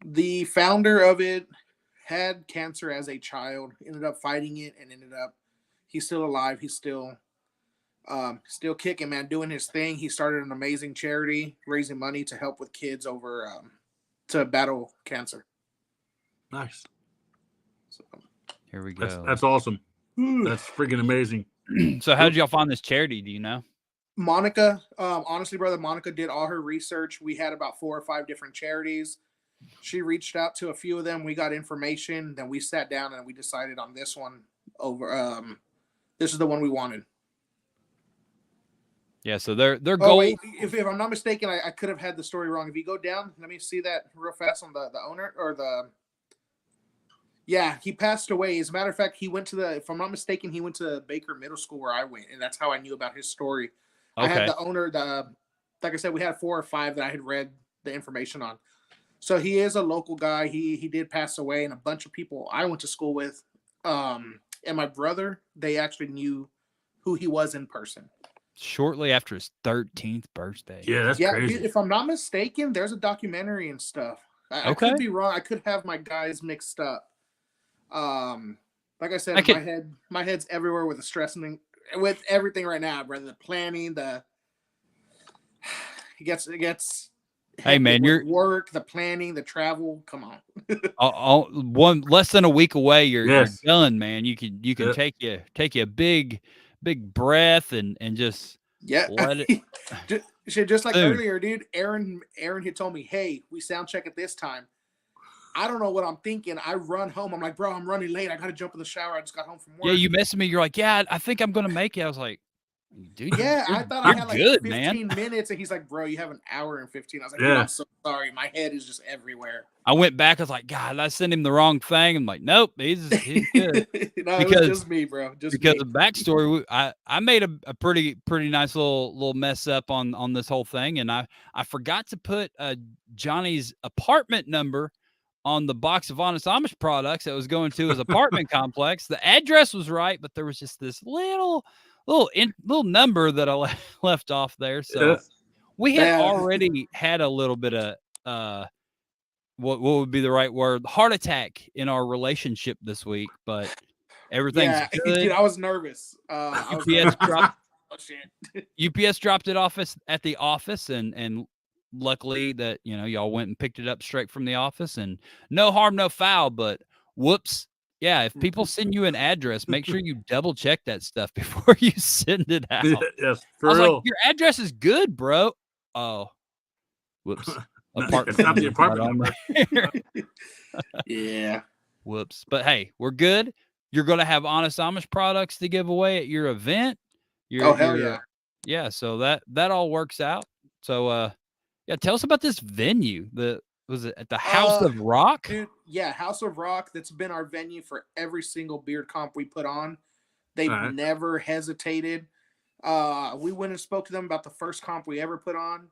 Speaker 3: The founder of it had cancer as a child, ended up fighting it, and he's still alive. He's still kicking, man, doing his thing. He started an amazing charity, raising money to help with kids to battle cancer.
Speaker 2: Nice.
Speaker 3: So,
Speaker 1: here we go.
Speaker 2: That's awesome. That's freaking amazing.
Speaker 1: So how did y'all find this charity? Do you know?
Speaker 3: Monica, honestly, brother, Monica did all her research. We had about 4 or 5 different charities. She reached out to a few of them. We got information. Then we sat down and we decided on this one over. This is the one we wanted.
Speaker 1: Yeah, so their goal.
Speaker 3: Wait, if I'm not mistaken, I could have had the story wrong. If you go down, let me see that real fast on the owner or the. Yeah, he passed away. As a matter of fact, he went to if I'm not mistaken, he went to Baker Middle School where I went, and that's how I knew about his story. Okay. I had the owner, like I said, we had 4 or 5 that I had read the information on. So he is a local guy. He did pass away, and a bunch of people I went to school with, and my brother, they actually knew who he was in person.
Speaker 1: shortly after his 13th birthday.
Speaker 2: Yeah, that's crazy.
Speaker 3: Dude, if I'm not mistaken, there's a documentary and stuff. I could be wrong. I could have my guys mixed up. Like I said, my head's everywhere with the stress and with everything right now, brother. The planning, it gets.
Speaker 1: Hey man, you're
Speaker 3: work, the planning, the travel. Come on.
Speaker 1: One less than a week away, you're done, man. You can take you a big breath and just let it.
Speaker 3: just like earlier, dude. Aaron had told me, "Hey, we sound check at this time." I don't know what I'm thinking. I run home. I'm like, bro, I'm running late. I got to jump in the shower. I just got home from work.
Speaker 1: Yeah, you messaged me. You're like, yeah, I think I'm going to make it. I was like, dude,
Speaker 3: I thought I had like 15 minutes. And he's like, bro, you have an hour and 15. I was like, dude, I'm so sorry. My head is just everywhere.
Speaker 1: I went back. I was like, God, I sent him the wrong thing. I'm like, nope, he's good.
Speaker 3: No, it was just me, bro. Just
Speaker 1: because the backstory, I made a pretty nice little mess up on this whole thing. And I forgot to put Johnny's apartment number on the box of Honest Amish products that was going to his apartment complex. The address was right, but there was just this little number that I left off there. So we had already had a little bit of what would be the right word, heart attack in our relationship this week, but everything's good.
Speaker 3: Dude, I was nervous.
Speaker 1: UPS dropped it off at the office, and luckily that y'all went and picked it up straight from the office, and no harm, no foul. But whoops, yeah, if people send you an address, make sure you double check that stuff before you send it out.
Speaker 2: Yes,
Speaker 1: I was like, your address is good, bro. Oh, whoops.
Speaker 2: It's not the apartment number.
Speaker 3: Yeah.
Speaker 1: Whoops. But hey, we're good. You're going to have Honest Amish products to give away at your event.
Speaker 3: Hell yeah.
Speaker 1: Yeah, so that all works out. So yeah, tell us about this venue. Was it at the House of Rock?
Speaker 3: Dude, yeah, House of Rock. That's been our venue for every single beard comp we put on. They've never hesitated. We went and spoke to them about the first comp we ever put on.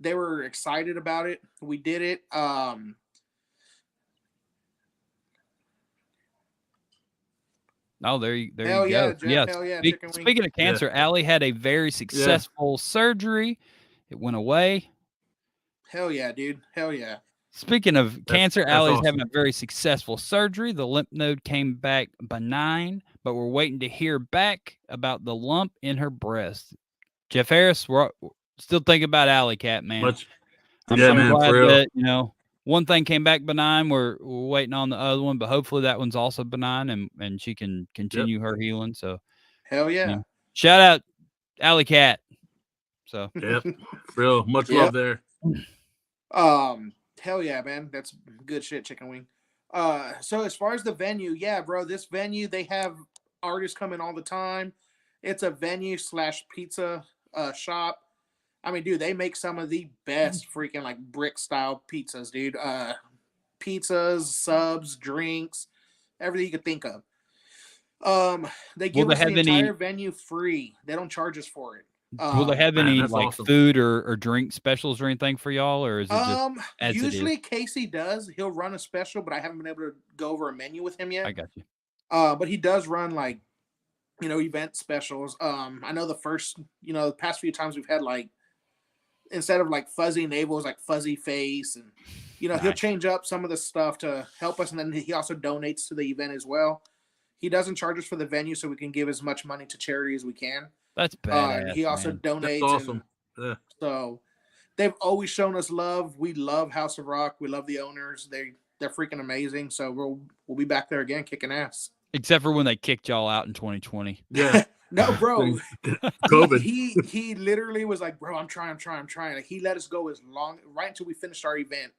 Speaker 3: They were excited about it. We did it.
Speaker 1: Oh, there you
Speaker 3: hell
Speaker 1: go.
Speaker 3: Yeah, Jeff,
Speaker 1: yeah.
Speaker 3: Hell yeah.
Speaker 1: Speaking of cancer, Allie had a very successful surgery. It went away.
Speaker 3: Hell yeah, dude. Hell yeah.
Speaker 1: Speaking of cancer, Allie's having a very successful surgery. The lymph node came back benign, but we're waiting to hear back about the lump in her breast. Jeff Harris, we're still thinking about Alley Cat, man. I'm glad that, one thing came back benign. We're waiting on the other one, but hopefully that one's also benign and she can continue her healing. So
Speaker 3: hell yeah.
Speaker 1: Shout out Alley Cat. So
Speaker 2: real much love there.
Speaker 3: Hell yeah, man. That's good shit, Chicken Wing. So as far as the venue, yeah, bro, this venue, they have artists coming all the time. It's a venue / pizza shop. I mean, dude, they make some of the best freaking like brick style pizzas, dude. Pizzas, subs, drinks, everything you could think of. They give us the entire venue free. They don't charge us for it.
Speaker 1: Will they have any food or drink specials or anything for y'all, or is it just as
Speaker 3: usually
Speaker 1: it is?
Speaker 3: Casey does. He'll run a special, but I haven't been able to go over a menu with him yet.
Speaker 1: I got you.
Speaker 3: But he does run like, event specials. I know the past few times we've had like, instead of like fuzzy navel, like fuzzy face, and nice. He'll change up some of the stuff to help us, and then he also donates to the event as well. He doesn't charge us for the venue, so we can give as much money to charity as we can.
Speaker 1: That's bad.
Speaker 3: He also donates.
Speaker 2: That's awesome.
Speaker 3: So they've always shown us love. We love House of Rock. We love the owners. They're freaking amazing. So we'll be back there again, kicking ass.
Speaker 1: Except for when they kicked y'all out in 2020.
Speaker 2: Yeah.
Speaker 3: No, bro.
Speaker 2: COVID.
Speaker 3: He literally was like, bro, I'm trying. Like, he let us go right until we finished our event.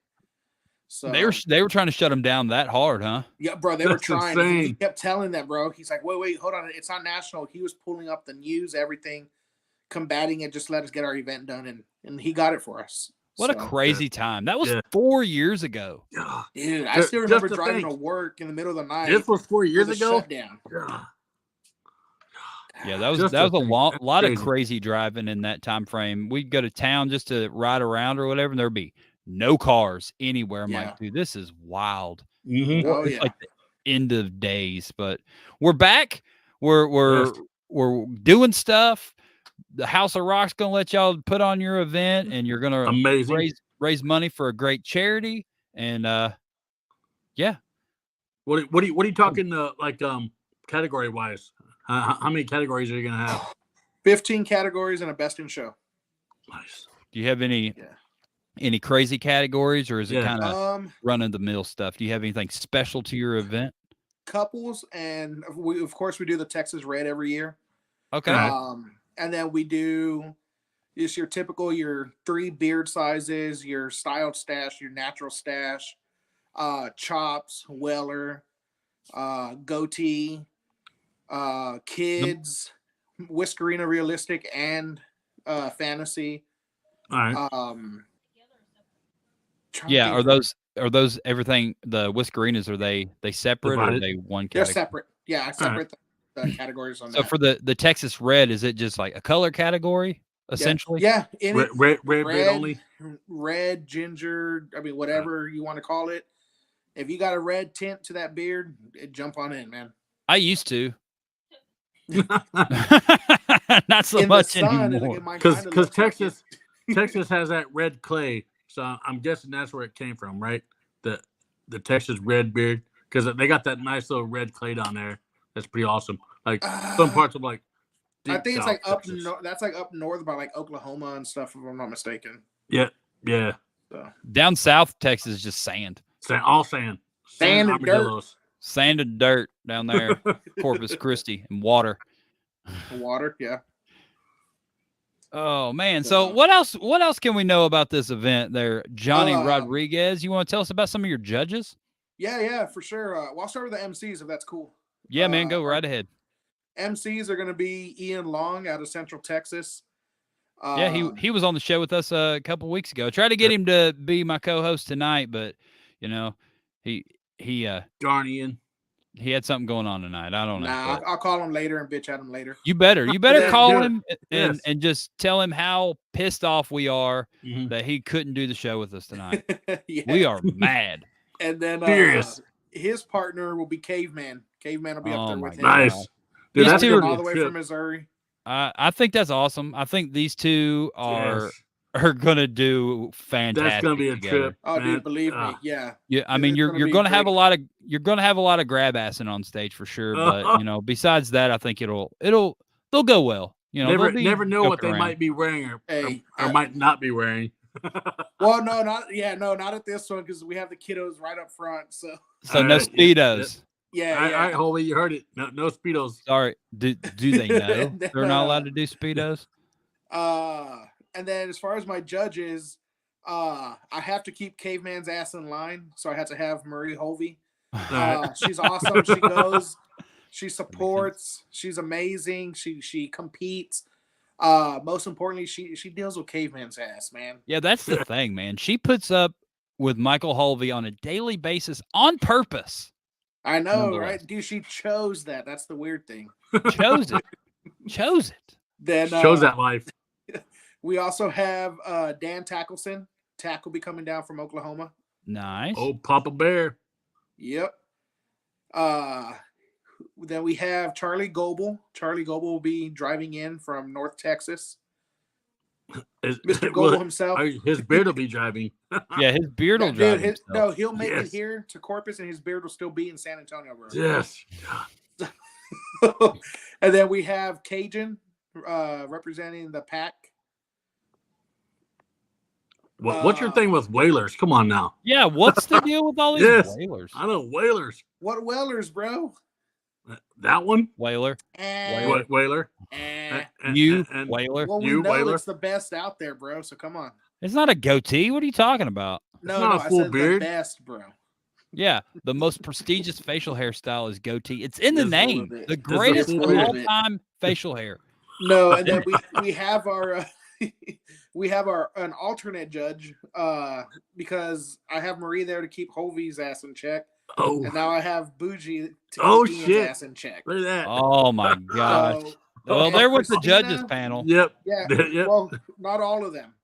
Speaker 3: So
Speaker 1: they were trying to shut him down that hard, huh?
Speaker 3: Yeah, bro. They were trying. He kept telling that, bro. He's like, wait, hold on. It's not national. He was pulling up the news, everything, combating it. Just let us get our event done, and he got it for us.
Speaker 1: What a crazy time. That was 4 years ago.
Speaker 3: Dude, I still remember driving to work in the middle of the night.
Speaker 2: This was 4 years ago?
Speaker 3: Shutdown.
Speaker 1: Yeah, that was a lot of crazy driving in that time frame. We'd go to town just to ride around or whatever, and there'd be no cars anywhere. I'm like, dude, this is wild.
Speaker 2: Mm-hmm.
Speaker 1: It's like the end of days, but we're back. We're doing stuff. the House of Rock's gonna let y'all put on your event, and you're gonna raise money for a great charity. And yeah.
Speaker 2: What are you talking like category wise? How many categories are you gonna have?
Speaker 3: 15 categories and a best in show.
Speaker 2: Nice.
Speaker 1: Do you have any crazy categories, or is it kind of run of the mill stuff? Do you have anything special to your event?
Speaker 3: Couples, and of course we do the Texas Red every year.
Speaker 1: Okay.
Speaker 3: And then we do just your typical, your 3 beard sizes, your styled stash, your natural stash, chops, Weller, goatee, kids, Whiskerina realistic and fantasy.
Speaker 2: All right.
Speaker 1: Yeah, are those everything? The Whiskerinas, are they separate or are they one category?
Speaker 3: They're separate. Yeah, I separate the categories on that.
Speaker 1: So for the Texas Red, is it just like a color category essentially?
Speaker 3: Yeah,
Speaker 2: red beard only.
Speaker 3: Red, ginger. I mean, whatever you want to call it. If you got a red tint to that beard, jump on in, man.
Speaker 1: I used to. Not so much anymore.
Speaker 2: Because Texas has that red clay, so I'm guessing that's where it came from, right? The Texas red beard, because they got that nice little red clay down there. That's pretty awesome. Like some parts of like.
Speaker 3: I think it's like that's like up north by like Oklahoma and stuff, if I'm not mistaken.
Speaker 2: Yeah.
Speaker 3: So.
Speaker 1: Down south, Texas is just sand.
Speaker 2: All sand.
Speaker 3: Sand and dirt.
Speaker 1: Sand and dirt down there, Corpus Christi, and water.
Speaker 3: Water, yeah.
Speaker 1: Oh man! So what else? What else can we know about this event? There, Johnny Rodriguez. You want to tell us about some of your judges?
Speaker 3: Yeah, for sure. Well, I'll start with the MCs if that's cool.
Speaker 1: Yeah, man, go right ahead.
Speaker 3: MCs are going to be Ian Long out of Central Texas.
Speaker 1: Yeah, he was on the show with us a couple weeks ago. Tried to get him to be my co-host tonight, but he
Speaker 2: darn Ian.
Speaker 1: He had something going on tonight. I don't know.
Speaker 3: Nah, I'll call him later and bitch at him later.
Speaker 1: You better call him and just tell him how pissed off we are that he couldn't do the show with us tonight. Yeah. We are mad.
Speaker 3: And then his partner will be Caveman. Caveman will be up there with him.
Speaker 2: Nice.
Speaker 3: Dude, that's all the way from Missouri.
Speaker 1: I think that's awesome. I think these two are gonna do fantastic.
Speaker 2: That's gonna be a trip.
Speaker 3: Oh, man. Dude, believe me, yeah.
Speaker 1: Yeah, I mean, you're gonna have a lot of grab assing on stage for sure. But besides that, I think they'll go well.
Speaker 2: Never know what they might be wearing or might not be wearing.
Speaker 3: Well, not at this one because we have the kiddos right up front. So
Speaker 1: no Speedos.
Speaker 3: Yeah.
Speaker 2: All right, Holy, you heard it. No Speedos.
Speaker 1: Sorry. Do they know they're not allowed to do Speedos?
Speaker 3: And then as far as my judges, I have to keep Caveman's ass in line, so I had to have Marie Hovey. She's awesome. She goes, she supports, she's amazing. She competes. Most importantly, she deals with Caveman's ass, man.
Speaker 1: Yeah, that's the thing, man. She puts up with Michael Holvey on a daily basis on purpose.
Speaker 3: I know, right? Dude, she chose that. That's the weird thing.
Speaker 1: Chose it.
Speaker 3: Then
Speaker 2: chose that life.
Speaker 3: We also have Dan Tackleson. Tack will be coming down from Oklahoma.
Speaker 1: Nice.
Speaker 2: Oh, Papa Bear.
Speaker 3: Yep. Then we have Charlie Goebel. Charlie Goebel will be driving in from North Texas. Mr. Goebel himself.
Speaker 2: His beard will be driving.
Speaker 1: Yeah, his beard will drive.
Speaker 3: No, he'll make it here to Corpus, and his beard will still be in San Antonio, bro.
Speaker 2: Yes.
Speaker 3: And then we have Cajun representing the pack.
Speaker 2: What's your thing with whalers? Come on now.
Speaker 1: Yeah, what's the deal with all these whalers?
Speaker 2: I know whalers.
Speaker 3: What whalers, bro?
Speaker 2: That one?
Speaker 1: Whaler.
Speaker 2: Whaler.
Speaker 1: Whaler.
Speaker 3: Well, we know it's the best out there, bro. So come on.
Speaker 1: It's not a goatee. What are you talking about?
Speaker 3: No, I said beard. The best, bro.
Speaker 1: Yeah, the most prestigious facial hairstyle is goatee. It's in the name. The greatest of all time facial hair.
Speaker 3: No, and then we have our an alternate judge because I have Marie there to keep Hovey's ass in check.
Speaker 2: Oh,
Speaker 3: and now I have Bougie to keep Ian's ass in check.
Speaker 2: Look at that.
Speaker 1: Oh my gosh. Well, there was the judges panel.
Speaker 2: Yep.
Speaker 3: Yeah. Well, not all of them.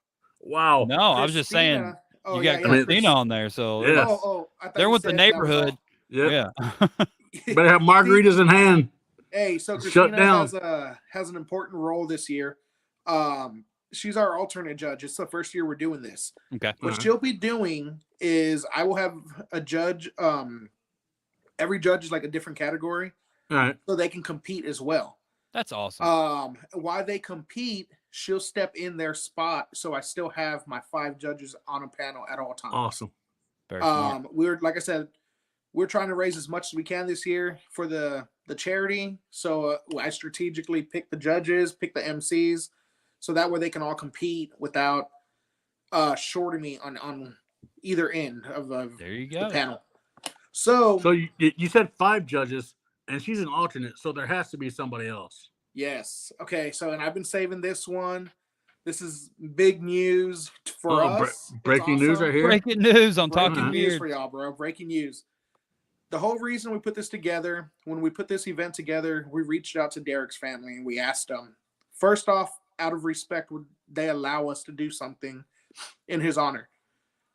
Speaker 2: Wow.
Speaker 1: No, I was just saying you got Christina on there, so they're with the neighborhood.
Speaker 2: Yeah. Better have margaritas in hand.
Speaker 3: Hey, so Christina has an important role this year. She's our alternate judge. It's the first year we're doing this.
Speaker 1: Okay.
Speaker 3: What she'll be doing is I will have a judge. Every judge is like a different category.
Speaker 2: All right.
Speaker 3: So they can compete as well.
Speaker 1: That's awesome.
Speaker 3: While they compete, she'll step in their spot. So I still have my 5 judges on a panel at all times.
Speaker 2: Awesome.
Speaker 1: Very smart.
Speaker 3: Like I said, we're trying to raise as much as we can this year for the charity. So I strategically pick the judges, pick the MCs, so that way they can all compete without shorting me on either end of
Speaker 1: there you go.
Speaker 3: the panel. So
Speaker 2: you said 5 judges, and she's an alternate, so there has to be somebody else.
Speaker 3: Yes. Okay. So, and I've been saving this one. This is big news for us.
Speaker 2: Breaking news right here.
Speaker 1: Breaking news on
Speaker 3: Breaking
Speaker 1: Talking
Speaker 3: news
Speaker 1: Beard
Speaker 3: for y'all, bro. Breaking news. The whole reason we put this together, when we put this event together, we reached out to Derek's family and we asked them, first off, out of respect, would they allow us to do something in his honor?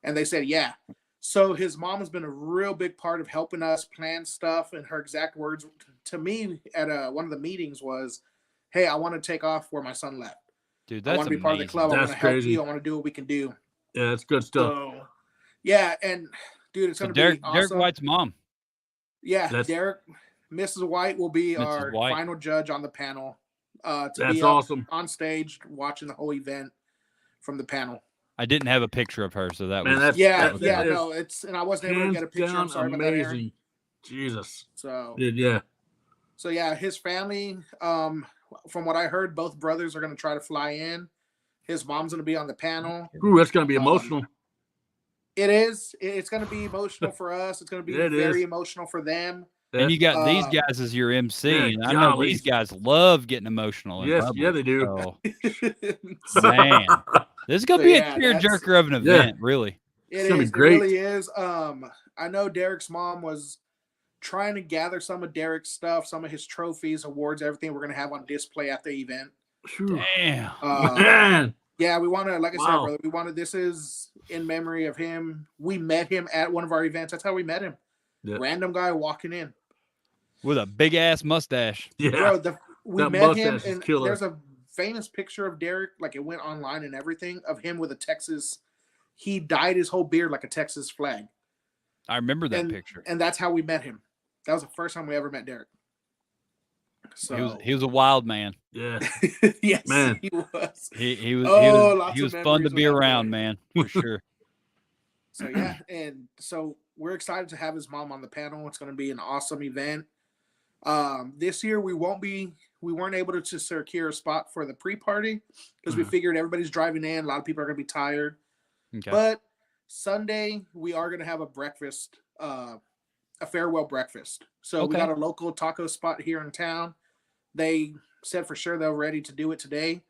Speaker 3: And they said, yeah. So his mom has been a real big part of helping us plan stuff. And her exact words to me at one of the meetings was, hey, I want to take off where my son left.
Speaker 1: Dude, that's
Speaker 3: I want to be part of the club. I want to help you. I want to do what we can do.
Speaker 2: Yeah, that's good stuff.
Speaker 3: So, yeah, and dude, it's going to be awesome.
Speaker 1: Derek White's mom.
Speaker 3: Yeah, Derek, Mrs. White will be our final judge on the panel.
Speaker 2: That's awesome.
Speaker 3: On stage, watching the whole event from the panel.
Speaker 1: I didn't have a picture of her, so that was
Speaker 3: no, it's and I wasn't able to get a picture. I'm sorry about that, Aaron.
Speaker 2: Jesus.
Speaker 3: So
Speaker 2: yeah.
Speaker 3: So yeah, his family. From what I heard, both brothers are going to try to fly in. His mom's going to be on the panel.
Speaker 2: Ooh, that's going to be emotional.
Speaker 3: It is. It's going to be emotional for us. It's going to be very emotional for them.
Speaker 1: And you got these guys as your MC, and I know these guys love getting emotional.
Speaker 2: Yes, yeah, they do.
Speaker 1: So, man, this is going to be a tearjerker of an event, really.
Speaker 2: It's going to be great.
Speaker 3: It really is. I know Derek's mom was trying to gather some of Derek's stuff, some of his trophies, awards, everything we're going to have on display at the event.
Speaker 1: Damn.
Speaker 2: Man.
Speaker 3: Yeah, we want to, like I said, brother, we wanted, this is in memory of him. We met him at one of our events. That's how we met him. Yeah. Random guy walking in.
Speaker 1: With a big ass mustache.
Speaker 3: Yeah. Bro, we met him, and there's a famous picture of Derek, like it went online and everything, of him with a Texas. He dyed his whole beard like a Texas flag.
Speaker 1: I remember that picture.
Speaker 3: And that's how we met him. That was the first time we ever met Derek. So
Speaker 1: he was a wild man.
Speaker 2: Yeah.
Speaker 3: Yes,
Speaker 2: man.
Speaker 3: He was.
Speaker 1: He was fun to be around, man, for sure.
Speaker 3: So yeah, and so we're excited to have his mom on the panel. It's going to be an awesome event. This year we weren't able to secure a spot for the pre-party because we figured everybody's driving in. A lot of people are going to be tired. Okay. But Sunday we are going to have a breakfast, a farewell breakfast. So we got a local taco spot here in town. They said for sure they're ready to do it today.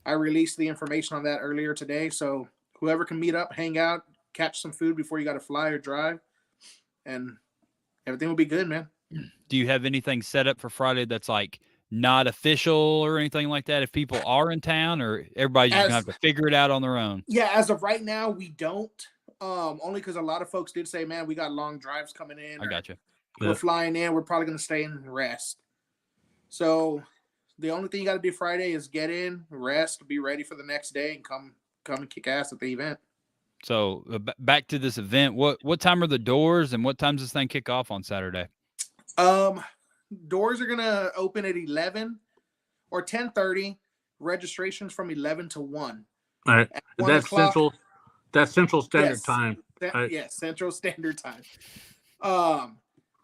Speaker 3: I released the information on that earlier today. So whoever can meet up, hang out, catch some food before you got to fly or drive, and everything will be good, man.
Speaker 1: Do you have anything set up for Friday that's like not official or anything like that? If people are in town, or everybody's just gonna have to figure it out on their own?
Speaker 3: Yeah, as of right now, we don't. Only because a lot of folks did say, "Man, we got long drives coming in."
Speaker 1: I got you.
Speaker 3: We're flying in. We're probably gonna stay in and rest. So the only thing you got to do Friday is get in, rest, be ready for the next day, and come and kick ass at the event.
Speaker 1: So back to this event. What time are the doors, and what time does this thing kick off on Saturday?
Speaker 3: Doors are gonna open at 11 or 10:30. Registrations from 11 to 1.
Speaker 2: All right. That's central. That's Central Standard Time.
Speaker 3: Yes, Central Standard Time.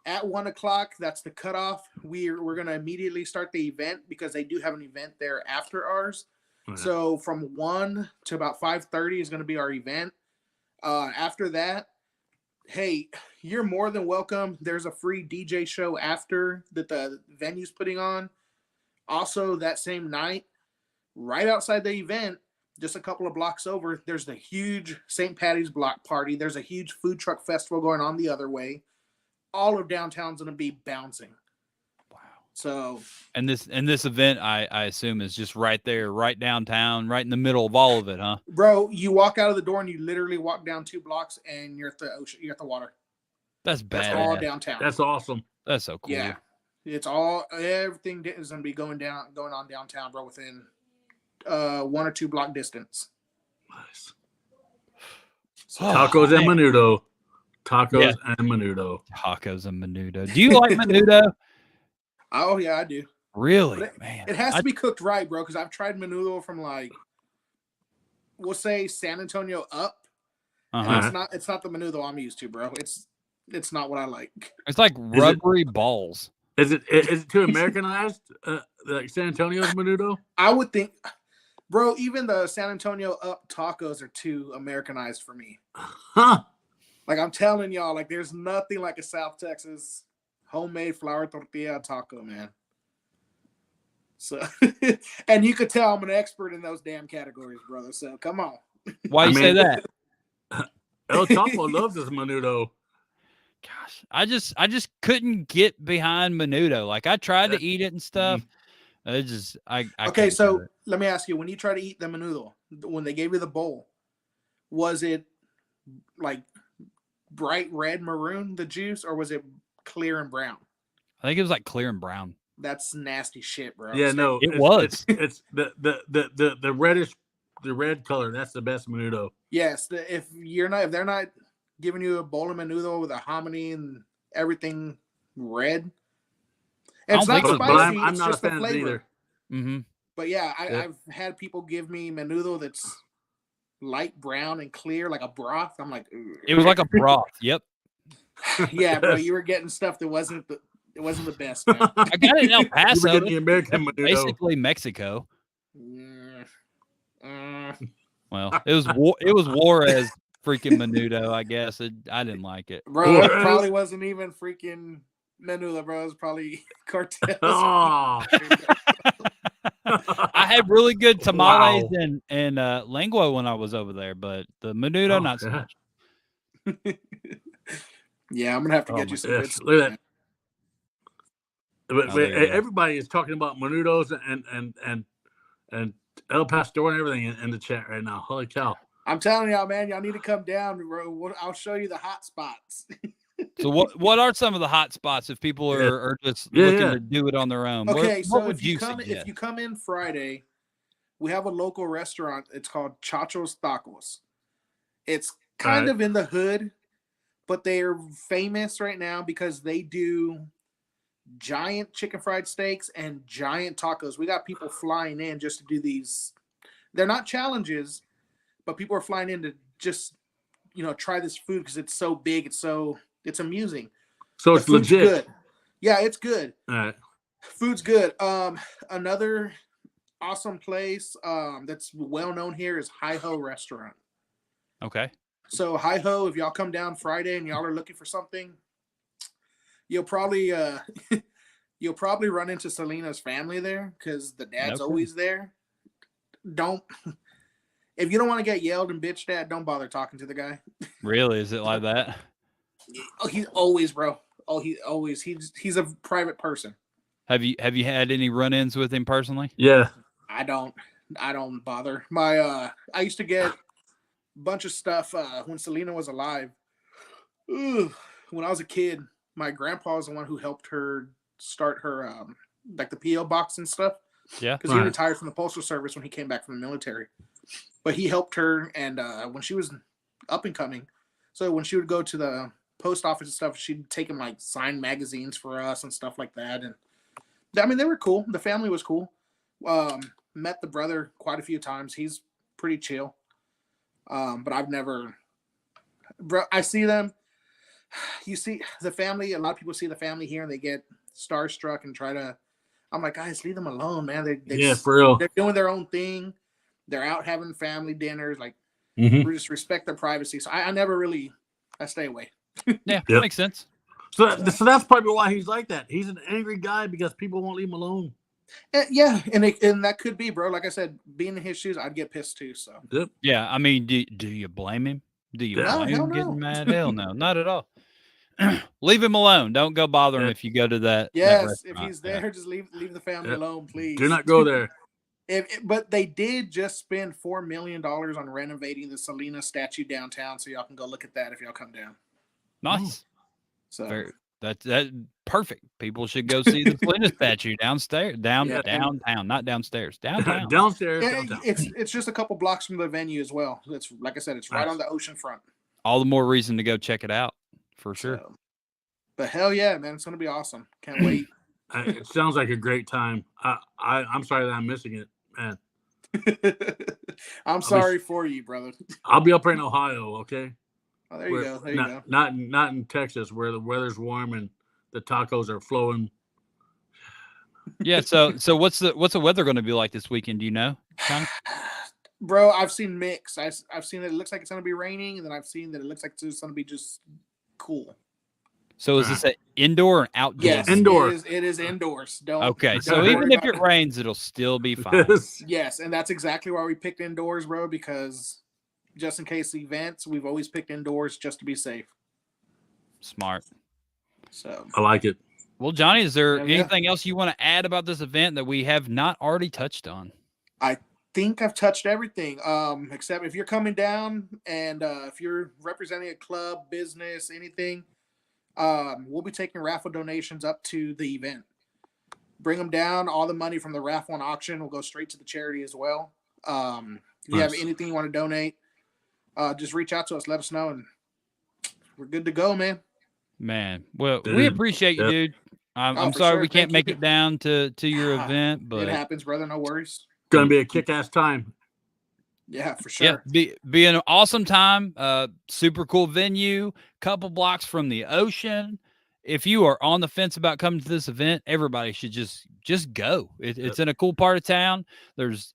Speaker 3: At 1 o'clock, that's the cutoff. We're gonna immediately start the event because they do have an event there after ours. Okay. So from 1 to about 5:30 is gonna be our event. After that, hey, you're more than welcome. There's a free DJ show after that the venue's putting on. Also, that same night, right outside the event, just a couple of blocks over, there's the huge St. Patty's block party. There's a huge food truck festival going on the other way. All of downtown's going to be bouncing.
Speaker 1: Wow.
Speaker 3: So,
Speaker 1: and this event, I assume, is just right there, right downtown, right in the middle of all of it, huh?
Speaker 3: Bro, you walk out of the door and you literally walk down 2 blocks and you're at the ocean, you're at the water.
Speaker 1: That's bad.
Speaker 3: That's all downtown.
Speaker 2: That's awesome.
Speaker 1: That's so cool.
Speaker 3: Yeah. It's all, everything is going to be going on downtown, bro, within 1 or 2 block distance.
Speaker 2: Nice. Tacos and menudo. Tacos and menudo.
Speaker 1: Tacos and menudo. Do you like menudo?
Speaker 3: Oh yeah, I do.
Speaker 1: Really,
Speaker 3: man? It has to be cooked right, bro. Because I've tried menudo from like, we'll say San Antonio up. And it's not the menudo I'm used to, bro. It's not what I like. It's
Speaker 1: like rubbery balls.
Speaker 2: Is it too Americanized? Like San Antonio's menudo?
Speaker 3: I would think, bro. Even the San Antonio up tacos are too Americanized for me.
Speaker 2: Huh?
Speaker 3: Like I'm telling y'all, like there's nothing like a South Texas homemade flour tortilla taco, man. So, and you could tell I'm an expert in those damn categories, brother. So come on.
Speaker 1: Why you say that?
Speaker 2: El Chapo loves his menudo.
Speaker 1: Gosh, I just couldn't get behind menudo. Like I tried to eat it and stuff. It just I
Speaker 3: okay. So let me ask you: when you try to eat the menudo, when they gave you the bowl, was it like bright red maroon, the juice, or was it clear and brown?
Speaker 1: I think it was like clear and brown.
Speaker 3: That's nasty shit, bro.
Speaker 2: Yeah, no,
Speaker 1: it was.
Speaker 2: It's the reddish. The red color, that's the best menudo.
Speaker 3: Yes, if they're not giving you a bowl of menudo with a hominy and everything red, and it's not spicy.
Speaker 2: I'm
Speaker 3: it's
Speaker 2: not
Speaker 3: just
Speaker 2: a fan
Speaker 3: the flavor.
Speaker 2: either.
Speaker 1: Mm-hmm.
Speaker 3: But yeah, I've had people give me menudo that's light brown and clear, like a broth. I'm like, ugh.
Speaker 1: It was like a broth. Yep.
Speaker 3: Yeah, bro, you were getting stuff that wasn't the best. Man.
Speaker 1: I got it in El Paso.
Speaker 2: You were getting the American menudo.
Speaker 1: Basically Mexico. Well, it was Juarez freaking menudo, I guess. I didn't like it.
Speaker 3: Bro, it probably wasn't even freaking menudo, bro. It was probably cartels.
Speaker 2: Oh.
Speaker 1: I had really good tamales and lengua when I was over there, but the menudo not so much.
Speaker 3: Yeah, I'm gonna have to get you some good stuff.
Speaker 2: Look at that. But everybody is talking about menudos and El Pastor and everything in the chat right now. Holy cow.
Speaker 3: I'm telling y'all, man, y'all need to come down, bro. I'll show you the hot spots.
Speaker 1: So what are some of the hot spots if people are just looking to do it on their own?
Speaker 3: Okay,
Speaker 1: what would you suggest?
Speaker 3: If you come in Friday, we have a local restaurant. It's called Chacho's Tacos. It's kind of in the hood, but they're famous right now because they do giant chicken fried steaks and giant tacos. We got people flying in just to do these. They're not challenges, but people are flying in to just, try this food because it's so big. It's amusing.
Speaker 2: So it's legit.
Speaker 3: Good. Yeah, it's good.
Speaker 2: All right.
Speaker 3: Food's good. Another awesome place that's well known here is Hi Ho Restaurant.
Speaker 1: Okay.
Speaker 3: So Hi Ho, if y'all come down Friday and y'all are looking for something, you'll probably run into Selena's family there because the dad's always there. If you don't want to get yelled and bitched at, don't bother talking to the guy.
Speaker 1: Really? Is it like that?
Speaker 3: Oh, he's always, bro. Oh, he's a private person.
Speaker 1: Have you had any run-ins with him personally?
Speaker 2: Yeah.
Speaker 3: I don't bother. I used to get a bunch of stuff when Selena was alive. When I was a kid, my grandpa was the one who helped her start her like the PO box and stuff.
Speaker 1: Yeah.
Speaker 3: Because he retired from the Postal Service when he came back from the military. But he helped her, and when she was up and coming, so when she would go to the post office and stuff, she'd take him like signed magazines for us and stuff like that. And I mean, they were cool. The family was cool. Met the brother quite a few times. He's pretty chill. But I've never, bro, I see them. You see the family, a lot of people see the family here and they get starstruck and I'm like, guys, leave them alone, man. They
Speaker 2: for real.
Speaker 3: They're doing their own thing. They're out having family dinners. Like, we just respect their privacy. So I never really, I stay away.
Speaker 1: Yeah, that makes sense.
Speaker 2: So that's probably why he's like that. He's an angry guy because people won't leave him alone.
Speaker 3: Yeah, and that could be, bro. Like I said, being in his shoes, I'd get pissed too. So
Speaker 1: yeah, I mean, do you blame him? Do you blame him getting mad? Hell no, not at all. Leave him alone. Don't go bother him if you go to that.
Speaker 3: Yes, if he's there, just leave the family alone, please.
Speaker 2: Do not go there.
Speaker 3: But they did just spend $4 million on renovating the Selena statue downtown, so y'all can go look at that if y'all come down.
Speaker 1: Nice.
Speaker 3: So
Speaker 1: That perfect. People should go see the Selena statue downstairs, downtown, not downstairs, downtown.
Speaker 2: Downstairs,
Speaker 3: Yeah,
Speaker 2: downtown.
Speaker 3: it's just a couple blocks from the venue as well. It's like I said, it's right on the ocean front.
Speaker 1: All the more reason to go check it out for sure.
Speaker 3: So, but hell yeah, man, it's gonna be awesome. Can't wait.
Speaker 2: It sounds like a great time. I'm sorry that I'm missing it, man.
Speaker 3: I'm sorry for you, brother.
Speaker 2: I'll be up here in Ohio, okay?
Speaker 3: Oh, there you go. There you go.
Speaker 2: Not in Texas where the weather's warm and the tacos are flowing.
Speaker 1: Yeah. So what's the weather going to be like this weekend? Do you know, Johnny?
Speaker 3: Bro, I've seen mix. I've seen that it looks like it's going to be raining, and then I've seen that it looks like it's going to be just cool.
Speaker 1: So is this an indoor or outdoor?
Speaker 3: Yes,
Speaker 2: indoor.
Speaker 3: It is indoors. Don't.
Speaker 1: Okay, so even if it rains, it'll still be fine.
Speaker 3: Yes, and that's exactly why we picked indoors, bro, because just in case events, we've always picked indoors just to be safe.
Speaker 1: Smart.
Speaker 3: So
Speaker 2: I like it.
Speaker 1: Well, Johnny, is there anything else you want to add about this event that we have not already touched on?
Speaker 3: I think I've touched everything, except if you're coming down and if you're representing a club, business, anything, we'll be taking raffle donations up to the event. Bring them down. All the money from the raffle and auction will go straight to the charity as well. If you have anything you want to donate, just reach out to us. Let us know, and we're good to go, man.
Speaker 1: Man, well, we appreciate you, dude. I'm sorry we can't make it down to your event, but
Speaker 3: it happens, brother. No worries.
Speaker 2: Gonna be a kick-ass time.
Speaker 3: Yeah, for sure.
Speaker 1: Yeah, be an awesome time. Super cool venue, couple blocks from the ocean. If you are on the fence about coming to this event, everybody should just go. It's in a cool part of town. There's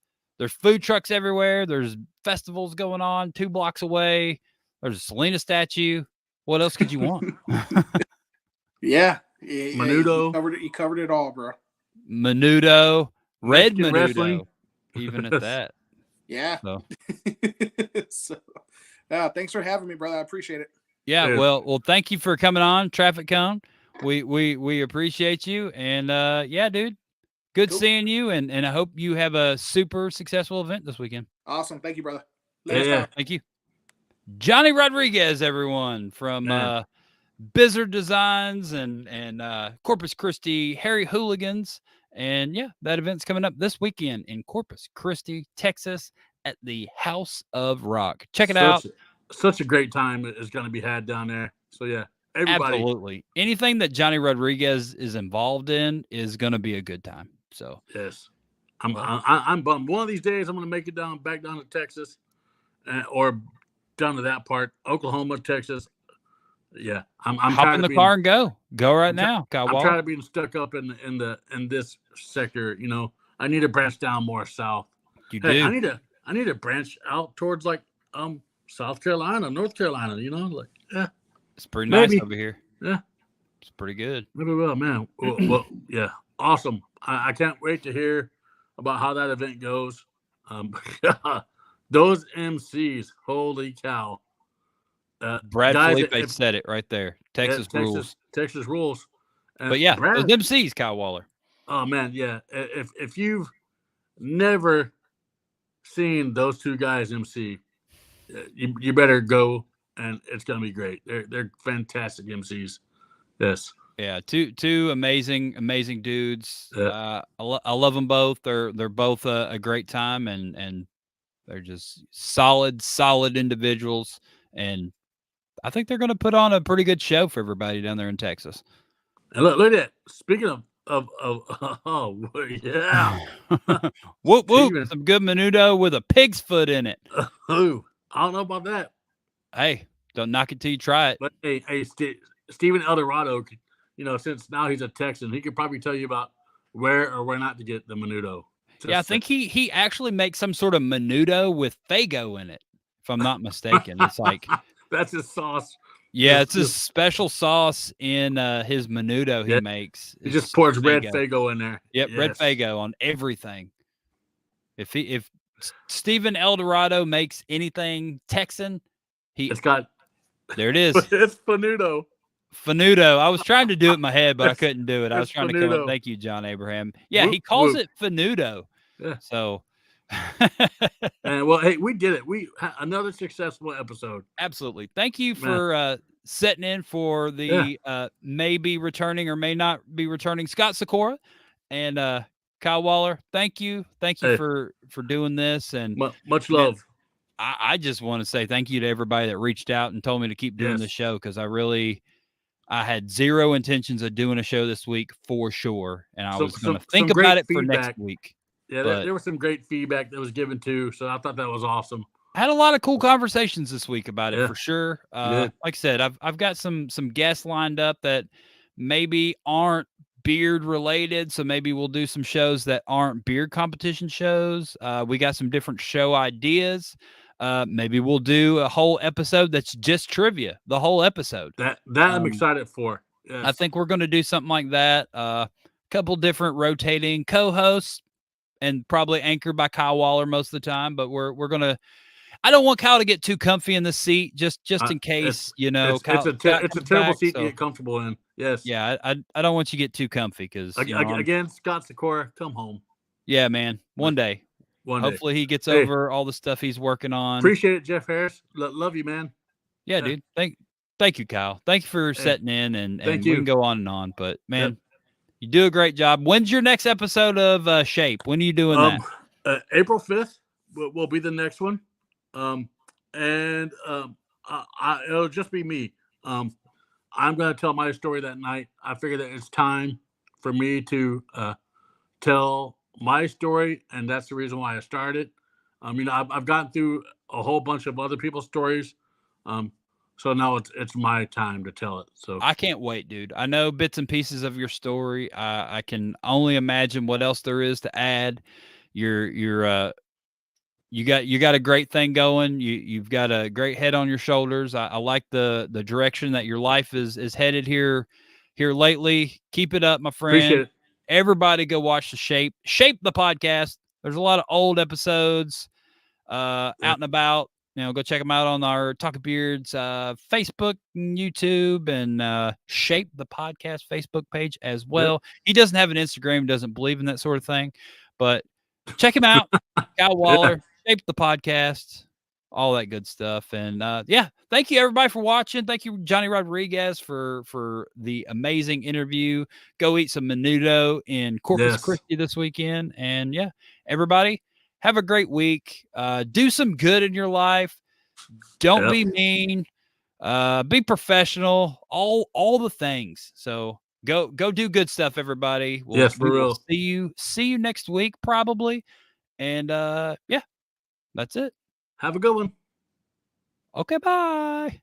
Speaker 1: food trucks everywhere. There's festivals going on 2 blocks away. There's a Selena statue. What else could you want?
Speaker 3: Yeah.
Speaker 2: Menudo.
Speaker 3: You covered it all, bro.
Speaker 1: Menudo, red
Speaker 2: Mexican
Speaker 1: Menudo,
Speaker 2: wrestling.
Speaker 1: even at that.
Speaker 3: Yeah.
Speaker 1: So,
Speaker 3: thanks for having me, brother. I appreciate it.
Speaker 1: Yeah. Well, thank you for coming on, Traffic Cone. We appreciate you. And yeah, dude, good seeing you. And I hope you have a super successful event this weekend.
Speaker 3: Awesome. Thank you, brother.
Speaker 1: Thank you. Johnny Rodriguez, everyone, from Bizzard Designs and Corpus Christi Harry Hooligans. And yeah, that event's coming up this weekend in Corpus Christi, Texas at the House of Rock. Check it out.
Speaker 2: Such a great time is going to be had down there. So yeah, everybody.
Speaker 1: Absolutely. Anything that Johnny Rodriguez is involved in is going to be a good time. So
Speaker 2: yes, I'm bummed. One of these days I'm going to make it back down to Texas or down to that part, Oklahoma, Texas. Yeah, I'm
Speaker 1: hop in the car and go right now.
Speaker 2: I'm tired of being stuck up in this sector. You know, I need to branch down more south.
Speaker 1: You do.
Speaker 2: I need to branch out towards like South Carolina, North Carolina. You know, like
Speaker 1: it's pretty nice over here.
Speaker 2: Yeah,
Speaker 1: it's pretty good.
Speaker 2: Maybe well, man. Well, yeah, awesome. I can't wait to hear about how that event goes. Those MCs, holy cow.
Speaker 1: Brad Felipe said it right there. Texas rules.
Speaker 2: Texas rules.
Speaker 1: But yeah, those MCs, Kyle Waller.
Speaker 2: Oh man, yeah. If you've never seen those two guys MC, you better go, and it's gonna be great. They're fantastic MCs. Yes.
Speaker 1: Yeah, two amazing dudes. I love them both. They're both a great time, and they're just solid individuals. And I think they're going to put on a pretty good show for everybody down there in Texas.
Speaker 2: And look at that. Speaking of oh yeah,
Speaker 1: whoop whoop, some good menudo with a pig's foot in it.
Speaker 2: I don't know about that.
Speaker 1: Hey, don't knock it till you try it.
Speaker 2: But hey, Steven Eldorado, you know, since now he's a Texan, he could probably tell you about where or where not to get the menudo.
Speaker 1: Yeah, I think he actually makes some sort of menudo with Faygo in it, if I'm not mistaken. It's like
Speaker 2: that's his sauce.
Speaker 1: Yeah, it's a special sauce in his menudo he makes.
Speaker 2: He just pours red Faygo in there.
Speaker 1: Yep, yes. Red Faygo on everything. If Steven Eldorado makes anything Texan,
Speaker 2: it's got
Speaker 1: there it is.
Speaker 2: It's Fanudo.
Speaker 1: Fanudo. I was trying to do it in my head, but I couldn't do it. I was trying to come up. Thank you, John Abraham. Yeah, he calls it Fanudo.
Speaker 2: Yeah.
Speaker 1: So
Speaker 2: And well, hey, we did it. We had another successful episode.
Speaker 1: Absolutely. Thank you for setting in for the maybe returning or may not be returning Scott Sykora and Kyle Waller. Thank you for doing this, and
Speaker 2: much love.
Speaker 1: Man, I just want to say thank you to everybody that reached out and told me to keep doing this show, because I had zero intentions of doing a show this week for sure, and I was going to think about it for next week.
Speaker 2: Yeah, there was some great feedback that was given too, so I thought that was awesome.
Speaker 1: I had a lot of cool conversations this week about it for sure. Like I said, I've got some guests lined up that maybe aren't beard related, so maybe we'll do some shows that aren't beard competition shows. We got some different show ideas. Maybe we'll do a whole episode that's just trivia, the whole episode.
Speaker 2: That I'm excited for. Yes.
Speaker 1: I think we're going to do something like that. A couple different rotating co-hosts, and probably anchored by Kyle Waller most of the time. But we're going to. I don't want Kyle to get too comfy in the seat, just in case,
Speaker 2: It's a terrible seat to get comfortable in. Yes.
Speaker 1: Yeah, I don't want you to get too comfy, because
Speaker 2: again, Scott Sykora, come home.
Speaker 1: Yeah, man. One day. Hopefully he gets over all the stuff he's working on.
Speaker 2: Appreciate it, Jeff Harris. Love you, man.
Speaker 1: Yeah, dude. Thank you, Kyle. Thank you for setting in, and we can go on and on. But man, you do a great job. When's your next episode of Shape? When are you doing
Speaker 2: that? April 5th will be the next one. It'll just be me. I'm going to tell my story that night. I figure that it's time for me to tell my story, and that's the reason why I started. I've gotten through a whole bunch of other people's stories, so now it's my time to tell it. So
Speaker 1: I can't wait, dude. I know bits and pieces of your story. I can only imagine what else there is to add. You got a great thing going. You've got a great head on your shoulders. I like the direction that your life is headed here lately. Keep it up, my friend.
Speaker 2: Appreciate it.
Speaker 1: Everybody go watch the Shape the podcast. There's a lot of old episodes out and about. Go check them out on our Talking Beards Facebook and YouTube, and Shape the podcast Facebook page as well. Yep. He doesn't have an Instagram, doesn't believe in that sort of thing, but check him out. Kyle Waller, Shape the podcast, all that good stuff. And thank you everybody for watching. Thank you, Johnny Rodriguez, for the amazing interview. Go eat some menudo in Corpus Christi this weekend. And everybody, have a great week. Do some good in your life. Don't be mean. Be professional. All the things. So go do good stuff, everybody.
Speaker 2: For real.
Speaker 1: See you next week, probably. And that's it.
Speaker 2: Have a good one.
Speaker 1: Okay, bye.